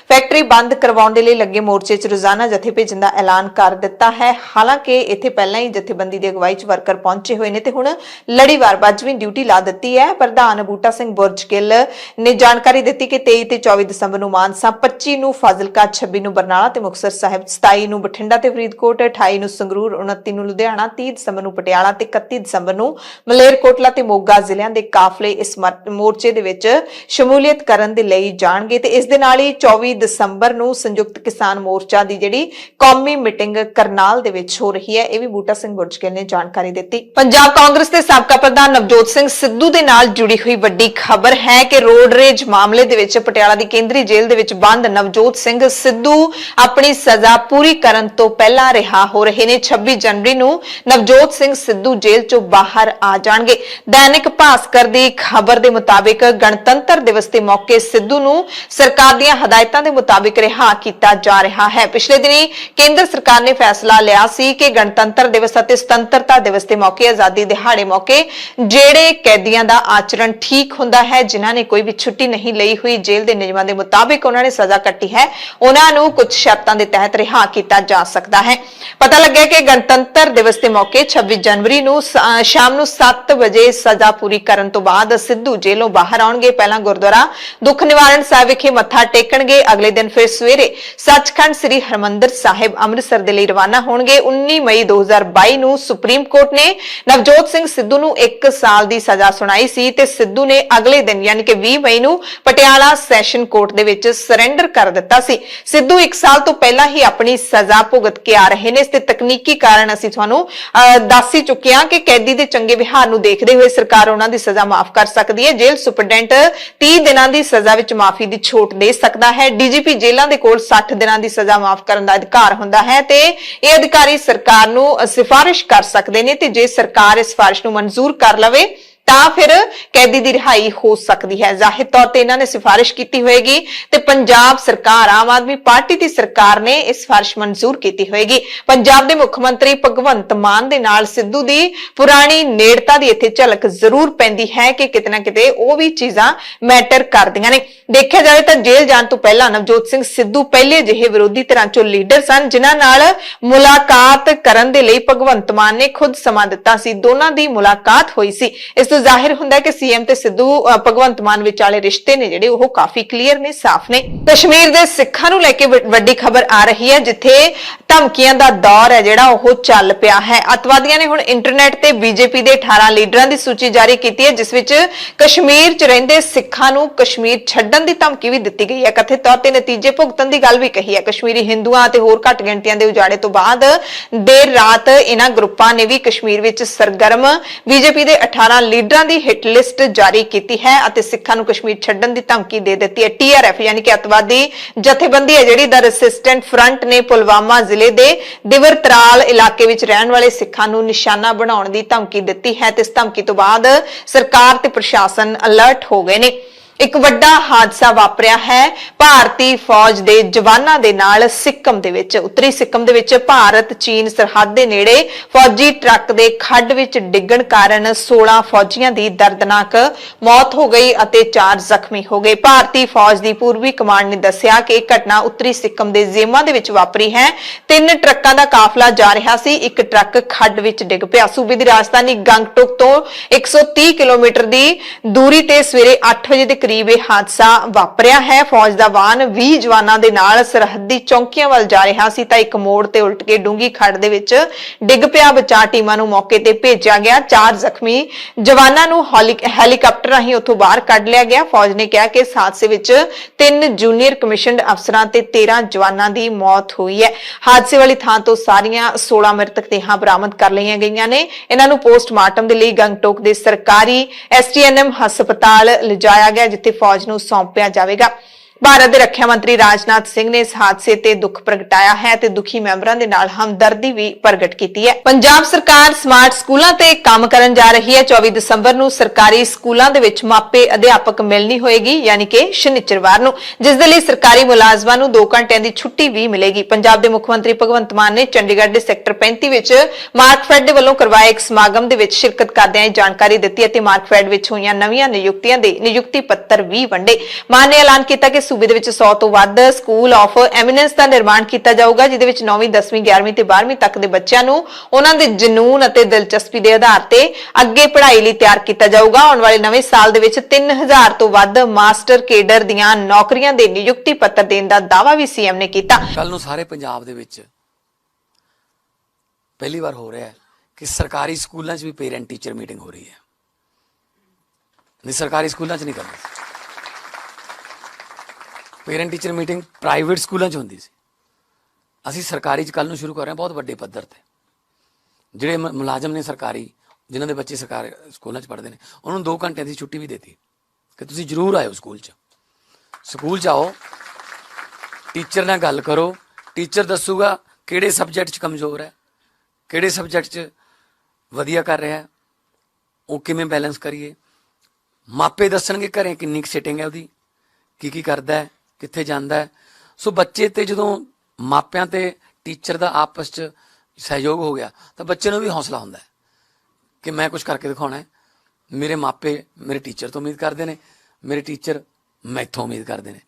ਫੈਕਟਰੀ ਬੰਦ ਕਰਵਾਉਣ ਦੇ ਲਈ ਲੱਗੇ ਮੋਰਚੇ 'ਚ ਰੋਜ਼ਾਨਾ ਜਥੇ ਭੇਜਣ ਦਾ ਐਲਾਨ ਕਰ ਦਿੱਤਾ ਹੈ। ਹਾਲਾਂਕਿ ਇੱਥੇ ਪਹਿਲਾਂ ਹੀ ਜਥੇਬੰਦੀ ਦੀ ਅਗਵਾਈ 'ਚ ਵਰਕਰ ਪਹੁੰਚੇ ਹੋਏ ਨੇ ਤੇ ਹੁਣ ਲੜੀਵਾਰ ਬਾਜਵੀਂ ਡਿਊਟੀ ਲਾ ਦਿੱਤੀ ਹੈ। ਪ੍ਰਧਾਨ ਬੂਟਾ ਸਿੰਘ ਬੁਰਜਕਿਲ ਨੇ ਜਾਣਕਾਰੀ ਦਿੱਤੀ ਕਿ 23 ਤੇ 24 ਦਸੰਬਰ ਨੂੰ ਮਾਨਸਾ, 25 ਨੂੰ ਫਾਜ਼ਿਲਕਾ, 26 ਨੂੰ ਬਰਨਾਲਾ ਤੇ ਮੁਕਤਸਰ ਸਾਹਿਬ, 27 ਨੂੰ ਬਠਿੰਡਾ ਤੇ ਫਰੀਦਕੋਟ, 28 ਨੂੰ ਸੰਗਰੂਰ, 29 ਨੂੰ ਲੁਧਿਆਣਾ, 30 ਦਸੰਬਰ ਨੂੰ ਪਟਿਆਲਾ ਤੇ 31 ਦਸੰਬਰ ਨੂੰ ਮਲੇਰਕੋਟਲਾ ਤੇ ਮੋਗਾ ਜ਼ਿਲ੍ਹਿਆਂ ਦੇ ਕਾਫਲੇ ਇਸ ਮੋਰਚੇ ਦੇ ਵਿੱਚ ਸ਼ਮੂਲੀਅਤ ਕਰਨ ਦੇ ਲਈ ਜਾਣਗੇ ਤੇ ਇਸ ਦੇ ਨਾਲ ਹੀ 24 ਦਸੰਬਰ ਨੂੰ ਸੰਯੁਕਤ ਕਿਸਾਨ ਮੋਰਚਾ ਦੀ ਜਿਹੜੀ ਕੌਮੀ ਮੀਟਿੰਗ ਕਰਨਾਲ ਦੇ ਵਿੱਚ ਹੋ ਰਹੀ ਹੈ। ਇਹ ਵੀ ਬੂਟਾ ਸਿੰਘ ਬੁਰਜਕਿਲ ਨੇ ਜਾਣਕਾਰੀ ਦਿੱਤੀ। ਪੰਜਾਬ ਕਾਂਗਰਸ ਦੇ ਸਾਬਕਾ ਪ੍ਰਧਾਨ ਨਵਜੋਤ ਸਿੰਘ ਸਿੱਧੂ ਦੇ ਨਾਲ ਜੁੜੀ ਹੋਈ ਵੱਡੀ ਖਬਰ ਹੈ ਕਿ ਰੋਡ ਰੇਜ ਮਾਮਲੇ ਦੇ ਵਿੱਚ ਪਟਿਆਲਾ ਦੀ ਕੇਂਦਰੀ ਜੇਲ੍ਹ ਦੇ ਵਿੱਚ ਬੰਦ ਨਵਜੋਤ ਸਿੰਘ ਸਿੱਧੂ ਆਪਣੀ ਸਜ਼ਾ ਪੂਰੀ ਕਰਨ ਤੋਂ ਪਹਿਲਾਂ ਰਿਹਾ ਹੋ ਰਹੇ ਨੇ। 26 ਜਨਵਰੀ ਨੂੰ ਨਵਜੋਤ ਸਿੰਘ ਸਿੱਧੂ ਜੇਲ੍ਹ ਚੋਂ ਬਾਹਰ ਆ ਜਾਣਗੇ। ਦੈਨਿਕ ਭਾਸਕਰ ਦੀ ਖਬਰ ਦੇ ਮੁਤਾਬਿਕ ਗਣਤੰਤਰ ਦਿਵਸ ਦੇ ਮੌਕੇ ਸਿੱਧੂ ਨੂੰ ਸਰਕਾਰ ਦੀਆਂ ਹਦਾਇਤਾਂ ਦੇ ਮੁਤਾਬਿਕ ਰਿਹਾ ਕੀਤਾ ਜਾ ਰਿਹਾ ਹੈ। ਪਿਛਲੇ ਦਿਨੀ ਕੇਂਦਰ ਸਰਕਾਰ ਨੇ ਫੈਸਲਾ ਲਿਆ ਸੀ ਕਿ ਗਣਤੰਤਰ ਦਿਵਸ ਅਤੇ ਸੁਤੰਤਰਤਾ ਦਿਵਸ ਦੇ ਮੌਕੇ, ਆਜ਼ਾਦੀ ਦਿਹਾੜੇ ਮੌਕੇ ਜਿਹੜੇ ਕੈਦੀਆਂ ਦਾ ਆਚਰਣ ਠੀਕ ਹੁੰਦਾ ਹੈ, ਜਿਨ੍ਹਾਂ ਨੇ ਕੋਈ ਵੀ ਛੁੱਟੀ ਨਹੀਂ ਲਈ ਹੋਈ, ਜੇਲ੍ਹ ਦੇ ਨਿਯਮਾਂ ਦੇ ਮੁਤਾਬਿਕ ਉਹਨਾਂ ਨੇ ਸਜ਼ਾ ਕੱਟੀ ਹੈ, ਉਹਨਾਂ ਨੂੰ ਕੁਝ ਸ਼ਰਤਾਂ ਦੇ ਤਹਿਤ ਰਿਹਾ ਕੀਤਾ ਜਾ ਸਕਦਾ ਹੈ। ਪਤਾ ਲੱਗਿਆ ਕਿ ਗਣਤੰਤਰ ਦਿਵਸ ਦੇ ਮੌਕੇ 26 ਜਨਵਰੀ ਨੂੰ ਸ਼ਾਮ ਨੂੰ 7 ਵਜੇ ਸਜ਼ਾ ਪੂਰੀ ਕਰਨ ਤੋਂ ਬਾਅਦ ਸਿੱਧੂ ਜੇਲ੍ਹੋਂ ਬਾਹਰ ਆਉਣਗੇ। ਪਹਿਲਾਂ ਗੁਰਦੁਆਰਾ ਦੁੱਖ ਨਿਵਾਰਨ ਸਾਹਿਬ ਵਿਖੇ ਮੱਥਾ ਟੇਕਣਗੇ। ਅਗਲੇ ਦਿਨ ਫਿਰ ਸਵੇਰੇ ਸੱਚਖੰਡ ਸ੍ਰੀ ਹਰਿਮੰਦਰ ਸਾਹਿਬ ਅੰਮ੍ਰਿਤਸਰ ਦੇ ਲਈ ਰਵਾਨਾ ਹੋਣਗੇ। 19 ਮਈ 2022 ਨੂੰ ਸੁਪਰੀਮ ਕੋਰਟ ਨੇ ਨਵਜੋਤ ਸਿੰਘ ਸਿੱਧੂ ਨੂੰ 1 ਸਾਲ ਦੀ ਸਜ਼ਾ ਸੁਣਾਈ ਸੀ ਤੇ ਸਿੱਧੂ ਨੇ ਅਗਲੇ ਦਿਨ ਯਾਨੀ ਕਿ 20 ਮਈ ਨੂੰ ਪਟਿਆਲਾ ਸੈਸ਼ਨ ਕੋਰਟ ਦੇ ਵਿੱਚ ਸਰੈਂਡਰ ਕਰ ਦਿੱਤਾ ਸੀ। ਸਿੱਧੂ 1 ਸਾਲ ਤੋਂ ਪਹਿਲਾਂ ਹੀ ਆਪਣੀ ਸਜ਼ਾ ਭੁਗਤ ਕੇ ਆ ਰਹੇ ਨੇ। ਇਸ ਤੇ ਤਕਨੀਕੀ ਕਾਰਨ ਅਸੀਂ ਤੁਹਾਨੂੰ ਦੱਸ ਹੀ ਚੁੱਕੇ ਹਾਂ ਕਿ ਕੈਦੀ ਦੇ ਚੰਗੇ ਵਿਹਾਰ ਨੂੰ ਦੇਖਦੇ ਹੋਏ ਸਰਕਾਰ ਉਹਨਾਂ ਦੀ ਸਜ਼ਾ ਮਾਫ ਕਰ ਸਕਦੀ ਹੈ। ਜੇਲ੍ਹ ਸੁਪਰਡੈਂਟ 30 ਦਿਨਾਂ ਦੀ ਸਜ਼ਾ ਵਿੱਚ ਮਾਫੀ ਦੀ ਛੋਟ ਦੇ ਸਕਦਾ ਹੈ। ਡੀਜੀਪੀ ਜੇਲ੍ਹਾਂ ਦੇ ਕੋਲ 60 ਦਿਨਾਂ ਦੀ ਸਜ਼ਾ ਮਾਫ ਕਰਨ ਦਾ ਅਧਿਕਾਰ ਹੁੰਦਾ ਹੈ ਤੇ ਇਹ ਅਧਿਕਾਰੀ ਸਰਕਾਰ ਨੂੰ ਸਿਫਾਰਿਸ਼ ਕਰ ਸਕਦੇ ਨੇ ਤੇ ਜੇ ਸਰਕਾਰ ਇਸ ਸਿਫਾਰਿਸ਼ ਨੂੰ ਮਨਜ਼ੂਰ ਕਰ ਲਵੇ ਤਾਂ ਫਿਰ ਕੈਦੀ ਦੀ ਰਿਹਾਈ ਹੋ ਸਕਦੀ ਹੈ। ਜ਼ਾਹਿਰ ਤੌਰ ਤੇ ਇਹਨਾਂ ਨੇ ਸਿਫਾਰਿਸ਼ ਕੀਤੀ ਹੋਏਗੀ ਤੇ ਪੰਜਾਬ ਸਰਕਾਰ, ਆਮ ਆਦਮੀ ਪਾਰਟੀ ਦੀ ਸਰਕਾਰ ਨੇ ਇਹ ਸਿਫਾਰਿਸ਼ ਮਨਜ਼ੂਰ ਕੀਤੀ ਹੋਏਗੀ। ਪੰਜਾਬ ਦੇ ਮੁੱਖ ਮੰਤਰੀ ਭਗਵੰਤ ਮਾਨ ਦੇ ਨਾਲ ਸਿੱਧੂ ਦੀ ਪੁਰਾਣੀ ਨੇੜਤਾ ਦੀ ਇੱਥੇ ਝਲਕ ਜ਼ਰੂਰ ਪੈਂਦੀ ਹੈ ਕਿ ਕਿਤੇ ਨਾ ਕਿਤੇ ਉਹ ਵੀ ਚੀਜ਼ਾਂ ਮੈਟਰ ਕਰਦੀਆਂ ਨੇ। ਦੇਖਿਆ ਜਾਵੇ ਤਾਂ ਜੇਲ੍ਹ ਜਾਣ ਤੋਂ ਪਹਿਲਾਂ ਨਵਜੋਤ ਸਿੰਘ ਸਿੱਧੂ ਪਹਿਲੇ ਜਿਹੇ ਵਿਰੋਧੀ ਧਿਰਾਂ ਚੋਂ ਲੀਡਰ ਸਨ ਜਿਨ੍ਹਾਂ ਨਾਲ ਮੁਲਾਕਾਤ ਕਰਨ ਦੇ ਲਈ ਭਗਵੰਤ ਮਾਨ ਨੇ ਖੁਦ ਸਮਾਂ ਦਿੱਤਾ ਸੀ। ਦੋਨਾਂ ਦੀ ਮੁਲਾਕਾਤ ਹੋਈ ਸੀ। ਇਸ ਤੋਂ ਜ਼ਾਹਿਰ ਹੁੰਦਾ ਹੈ ਕਿ ਸੀਐਮ ਤੇ ਸਿੱਧੂ ਭਗਵੰਤ ਮਾਨ ਵਿਚਾਲੇ ਰਿਸ਼ਤੇ ਨੇ ਜਿਹੜੇ ਉਹ ਕਾਫੀ ਕਲੀਅਰ ਨੇ, ਸਾਫ਼ ਨੇ। ਕਸ਼ਮੀਰ ਦੇ ਸਿੱਖਾਂ ਨੂੰ ਲੈ ਕੇ ਵੱਡੀ ਖਬਰ ਆ ਰਹੀ ਹੈ ਜਿੱਥੇ ਧਮਕੀਆਂ ਦਾ ਦੌਰ ਹੈ ਜਿਹੜਾ ਉਹ ਚੱਲ ਪਿਆ ਹੈ। ਅੱਤਵਾਦੀਆਂ ਨੇ ਹੁਣ ਇੰਟਰਨੈਟ ਤੇ ਬੀਜੇਪੀ ਦੇ 18 ਲੀਡਰਾਂ ਦੀ ਸੂਚੀ ਜਾਰੀ ਕੀਤੀ ਹੈ ਜਿਸ ਵਿੱਚ ਕਸ਼ਮੀਰ 'ਚ ਰਹਿੰਦੇ ਸਿੱਖਾਂ ਨੂੰ ਕਸ਼ਮੀਰ ਛੱਡਣ ਦੀ ਧਮਕੀ ਵੀ ਦਿੱਤੀ ਗਈ ਹੈ। ਕਥਿਤ ਤੌਰ ਤੇ ਨਤੀਜੇ ਭੁਗਤਣ ਦੀ ਗੱਲ ਵੀ ਕਹੀ ਹੈ। ਕਸ਼ਮੀਰੀ ਹਿੰਦੂਆਂ ਅਤੇ ਹੋਰ ਘੱਟ ਗਿਣਤੀਆਂ ਦੇ ਉਜਾੜੇ ਤੋਂ ਬਾਅਦ ਦੇਰ ਰਾਤ ਇਹਨਾਂ ਗਰੁੱਪਾਂ ਨੇ ਵੀ ਕਸ਼ਮੀਰ ਵਿੱਚ ਸਰਗਰਮ ਬੀਜੇਪੀ ਦੇ 18 ਲੀਡਰਾਂ ਦੀ ਹਿੱਟ ਲਿਸਟ ਜਾਰੀ ਕੀਤੀ ਹੈ ਅਤੇ ਸਿੱਖਾਂ ਨੂੰ ਕਸ਼ਮੀਰ ਛੱਡਣ ਦੀ ਧਮਕੀ ਦੇ ਦਿੱਤੀ ਹੈ। TRF ਯਾਨੀ ਕਿ ਅੱਤਵਾਦੀ ਜਥੇਬੰਦੀ ਹੈ ਜਿਹੜੀ ਦ ਰੈਸਿਸਟੈਂਟ ਫਰੰਟ ਨੇ ਪੁਲਵਾਮਾ ਜ਼ਿਲ੍ਹੇ ਦੇ ਦਿਵਰਤਰਾਲ ਇਲਾਕੇ ਵਿੱਚ ਰਹਿਣ ਵਾਲੇ ਸਿੱਖਾਂ ਨੂੰ ਨਿਸ਼ਾਨਾ ਬਣਾਉਣ ਦੀ ਧਮਕੀ ਦਿੱਤੀ ਹੈ ਤੇ ਇਸ ਧਮਕੀ ਤੋਂ ਬਾਅਦ ਸਰਕਾਰ ਤੇ ਪ੍ਰਸ਼ਾਸਨ ਅਲਰਟ ਹੋ ਗਏ ਨੇ। ਇੱਕ ਵੱਡਾ ਹਾਦਸਾ ਵਾਪਰਿਆ ਹੈ ਭਾਰਤੀ ਫੌਜ ਦੇ ਜਵਾਨਾਂ ਦੇ ਨਾਲ ਸਿੱਕਮ ਦੇ ਵਿੱਚ। ਉੱਤਰੀ ਸਿੱਕਮ ਦੇ ਵਿੱਚ ਭਾਰਤ ਚੀਨ ਸਰਹੱਦ ਦੇ ਨੇੜੇ ਫੌਜੀ ਟਰੱਕ ਦੇ ਖੱਡ ਵਿੱਚ ਡਿੱਗਣ ਕਾਰਨ 16 ਫੌਜੀਆਂ ਦੀ ਦਰਦਨਾਕ ਮੌਤ ਹੋ ਗਈ ਅਤੇ 4 ਜ਼ਖਮੀ ਹੋ ਗਏ। ਭਾਰਤੀ ਫੌਜ ਦੀ ਪੂਰਬੀ ਕਮਾਂਡ ਨੇ ਦੱਸਿਆ ਕਿ ਇਹ ਘਟਨਾ ਉੱਤਰੀ ਸਿੱਕਮ ਦੇ ਜ਼ੇਮਾ ਦੇ ਵਿੱਚ ਵਾਪਰੀ ਹੈ। 3 ਟਰੱਕਾਂ ਦਾ ਕਾਫਲਾ ਜਾ ਰਿਹਾ ਸੀ। ਇੱਕ ਟਰੱਕ ਖੱਡ ਵਿੱਚ ਡਿੱਗ ਪਿਆ। ਸੂਬੇ ਦੀ ਰਾਜਧਾਨੀ ਗੰਗਟੋਕ ਤੋਂ 130 ਕਿਲੋਮੀਟਰ ਦੀ ਦੂਰੀ ਤੇ ਸਵੇਰੇ 8 ਵਜੇ ਦੇ ਕਰੀਬ ਇਹ ਹਾਦਸਾ ਵਾਪਰਿਆ ਹੈ। ਫੌਜ ਦਾ ਵਾਹਨ 20 ਜਵਾਨਾਂ ਦੇ ਨਾਲ ਸਰਹੱਦੀ ਚੌਂਕੀਆਂ ਵੱਲ ਜਾ ਰਿਹਾ ਸੀ ਤਾਂ ਇੱਕ ਮੋੜ ਤੇ ਉਲਟ ਕੇ ਡੂੰਗੀ ਖੱਡ ਦੇ ਵਿੱਚ ਡਿੱਗ ਪਿਆ। ਬਚਾਅ ਟੀਮਾਂ ਨੂੰ ਮੌਕੇ ਤੇ ਭੇਜਿਆ ਗਿਆ। 4 ਜ਼ਖਮੀ ਜਵਾਨਾਂ ਨੂੰ ਹੈਲੀਕਾਪਟਰ ਰਾਹੀਂ ਉੱਥੋਂ ਬਾਹਰ ਕੱਢ ਲਿਆ ਗਿਆ। ਫੌਜ ਨੇ ਕਿਹਾ ਕਿ ਇਸ ਹਾਦਸੇ ਵਿੱਚ 3 ਜੂਨੀਅਰ ਕਮਿਸ਼ਨਡ ਅਫਸਰਾਂ ਤੇ 13 ਜਵਾਨਾਂ ਦੀ ਮੌਤ ਹੋਈ ਹੈ। ਹਾਦਸੇ ਵਾਲੀ ਥਾਂ ਤੋਂ ਸਾਰੀਆਂ 16 ਮ੍ਰਿਤਕ ਦੇਹਾਂ ਬਰਾਮਦ ਕਰ ਲਈਆਂ ਗਈਆਂ ਨੇ। ਇਹਨਾਂ ਨੂੰ ਪੋਸਟਮਾਰਟਮ ਦੇ ਲਈ ਗੰਗਟੋਕ ਦੇ ਸਰਕਾਰੀ STNM ਹਸਪਤਾਲ ਲਿਜਾਇਆ ਗਿਆ ਜਿੱਥੇ ਫੌਜ ਨੂੰ ਸੌਂਪਿਆ ਜਾਵੇਗਾ। ਭਾਰਤ ਦੇ ਰੱਖਿਆ ਮੰਤਰੀ ਰਾਜਨਾਥ ਸਿੰਘ ਨੇ ਇਸ ਹਾਦਸੇ ਤੇ ਦੁੱਖ ਪ੍ਰਗਟਾਇਆ ਹੈ ਤੇ ਦੁਖੀ ਮੈਂਬਰਾਂ ਦੇ ਨਾਲ ਹਮਦਰਦੀ ਵੀ ਪ੍ਰਗਟ ਕੀਤੀ ਹੈ। ਪੰਜਾਬ ਸਰਕਾਰ ਸਮਾਰਟ ਸਕੂਲਾਂ ਤੇ ਕੰਮ ਕਰਨ ਜਾ ਰਹੀ ਹੈ। 24 ਦਸੰਬਰ ਨੂੰ ਸਰਕਾਰੀ ਸਕੂਲਾਂ ਦੇ ਵਿੱਚ ਮਾਪੇ ਅਧਿਆਪਕ ਮਿਲਣੀ ਹੋਏਗੀ ਯਾਨੀ ਕਿ ਸ਼ਨੀਚਰਵਾਰ ਨੂੰ, ਜਿਸ ਦੇ ਲਈ ਸਰਕਾਰੀ ਮੁਲਾਜ਼ਮਾਂ ਨੂੰ 2 ਘੰਟਿਆਂ ਦੀ ਛੁੱਟੀ ਵੀ ਮਿਲੇਗੀ। ਪੰਜਾਬ ਦੇ ਮੁੱਖ ਮੰਤਰੀ ਭਗਵੰਤ ਮਾਨ ਨੇ ਚੰਡੀਗੜ੍ਹ ਦੇ ਸੈਕਟਰ 35 ਵਿੱਚ ਮਾਰਕਫੈਡ ਦੇ ਵੱਲੋਂ ਕਰਵਾਏ ਇੱਕ ਸਮਾਗਮ ਦੇ ਵਿੱਚ ਸ਼ਿਰਕਤ ਕਰਦਿਆਂ ਇਹ ਜਾਣਕਾਰੀ ਦਿੱਤੀ ਅਤੇ ਮਾਰਕਫੈਡ ਵਿੱਚ ਹੋਈਆਂ ਨਵੀਆਂ ਨਿਯੁਕਤੀਆਂ ਦੇ ਨਿਯੁਕਤੀ ਪੱਤਰ ਵੀ ਵੰਡੇ। ਮਾਨ ਨੇ ਐਲਾਨ ਕੀਤਾ ਕਿ ਸੂਬੇ ਦੇ ਵਿੱਚ 100 ਤੋਂ ਵੱਧ ਸਕੂਲ ਆਫ ਐਮੀਨੈਂਸ ਦਾ ਨਿਰਮਾਣ ਕੀਤਾ ਜਾਊਗਾ ਜਿਹਦੇ ਵਿੱਚ 9ਵੀਂ 10ਵੀਂ 11ਵੀਂ ਤੇ 12ਵੀਂ ਤੱਕ ਦੇ ਬੱਚਿਆਂ ਨੂੰ ਉਹਨਾਂ ਦੇ ਜਨੂਨ ਅਤੇ ਦਿਲਚਸਪੀ ਦੇ ਆਧਾਰ ਤੇ ਅੱਗੇ ਪੜ੍ਹਾਈ ਲਈ ਤਿਆਰ ਕੀਤਾ ਜਾਊਗਾ। ਆਉਣ ਵਾਲੇ ਨਵੇਂ ਸਾਲ ਦੇ ਵਿੱਚ 3000 ਤੋਂ ਵੱਧ ਮਾਸਟਰ ਕੇਡਰ ਦੀਆਂ ਨੌਕਰੀਆਂ ਦੇ ਨਿਯੁਕਤੀ ਪੱਤਰ ਦੇਣ ਦਾ ਦਾਅਵਾ ਵੀ ਸੀਐਮ ਨੇ ਕੀਤਾ। ਕੱਲ ਨੂੰ ਸਾਰੇ ਪੰਜਾਬ ਦੇ ਵਿੱਚ ਪਹਿਲੀ ਵਾਰ ਹੋ ਰਿਹਾ ਹੈ ਕਿ ਸਰਕਾਰੀ ਸਕੂਲਾਂ 'ਚ ਵੀ ਪੇਰੈਂਟ ਟੀਚਰ ਮੀਟਿੰਗ ਹੋ ਰਹੀ ਹੈ। ਨਹੀਂ, ਸਰਕਾਰੀ ਸਕੂਲਾਂ 'ਚ ਨਹੀਂ ਕਰਨੀ। ਪੇਰੈਂਟ ਟੀਚਰ ਮੀਟਿੰਗ ਪ੍ਰਾਈਵੇਟ ਸਕੂਲਾਂ 'ਚ ਹੁੰਦੀ ਸੀ। ਅਸੀਂ ਸਰਕਾਰੀ 'ਚ ਕੱਲ ਨੂੰ ਸ਼ੁਰੂ ਕਰ ਰਹੇ ਹਾਂ ਬਹੁਤ ਵੱਡੇ ਪੱਧਰ ਤੇ। ਜਿਹੜੇ ਮੁਲਾਜ਼ਮ ਨੇ ਸਰਕਾਰੀ, ਜਿਨ੍ਹਾਂ ਦੇ ਬੱਚੇ ਸਰਕਾਰੀ ਸਕੂਲਾਂ 'ਚ ਪੜ੍ਹਦੇ ਨੇ, ਉਹਨਾਂ ਨੂੰ 2 ਘੰਟਿਆਂ ਦੀ ਛੁੱਟੀ ਵੀ ਦਿੱਤੀ ਕਿ ਤੁਸੀਂ ਜ਼ਰੂਰ ਆਇਓ ਸਕੂਲ 'ਚ। ਸਕੂਲ 'ਚ ਆਓ, ਟੀਚਰ ਨਾਲ ਗੱਲ ਕਰੋ। ਟੀਚਰ ਦੱਸੂਗਾ ਕਿਹੜੇ ਸਬਜੈਕਟ 'ਚ ਕਮਜ਼ੋਰ ਹੈ, ਕਿਹੜੇ ਸਬਜੈਕਟ 'ਚ ਵਧੀਆ ਕਰ ਰਿਹਾ, ਉਹ ਕਿਵੇਂ ਬੈਲੈਂਸ ਕਰੀਏ। ਮਾਪੇ ਦੱਸਣਗੇ ਘਰੇ ਕਿੰਨੀ ਕੁ ਸਿਟਿੰਗ ਹੈ ਉਹਦੀ, ਕੀ ਕਰਦਾ ਹੈ, ਕਿੱਥੇ ਜਾਂਦਾ ਹੈ। ਸੋ ਬੱਚੇ ਤੇ ਜਦੋਂ ਮਾਪਿਆਂ ਤੇ ਟੀਚਰ ਦਾ ਆਪਸ 'ਚ ਸਹਿਯੋਗ ਹੋ ਗਿਆ ਤਾਂ ਬੱਚੇ ਨੂੰ ਵੀ ਹੌਸਲਾ ਹੁੰਦਾ ਹੈ ਕਿ ਮੈਂ ਕੁਝ ਕਰਕੇ ਦਿਖਾਉਣਾ ਹੈ। ਮੇਰੇ ਮਾਪੇ ਮੇਰੇ ਟੀਚਰ ਤੋਂ ਉਮੀਦ ਕਰਦੇ ਨੇ, ਮੇਰੇ ਟੀਚਰ ਮੈਥੋਂ ਉਮੀਦ ਕਰਦੇ ਨੇ।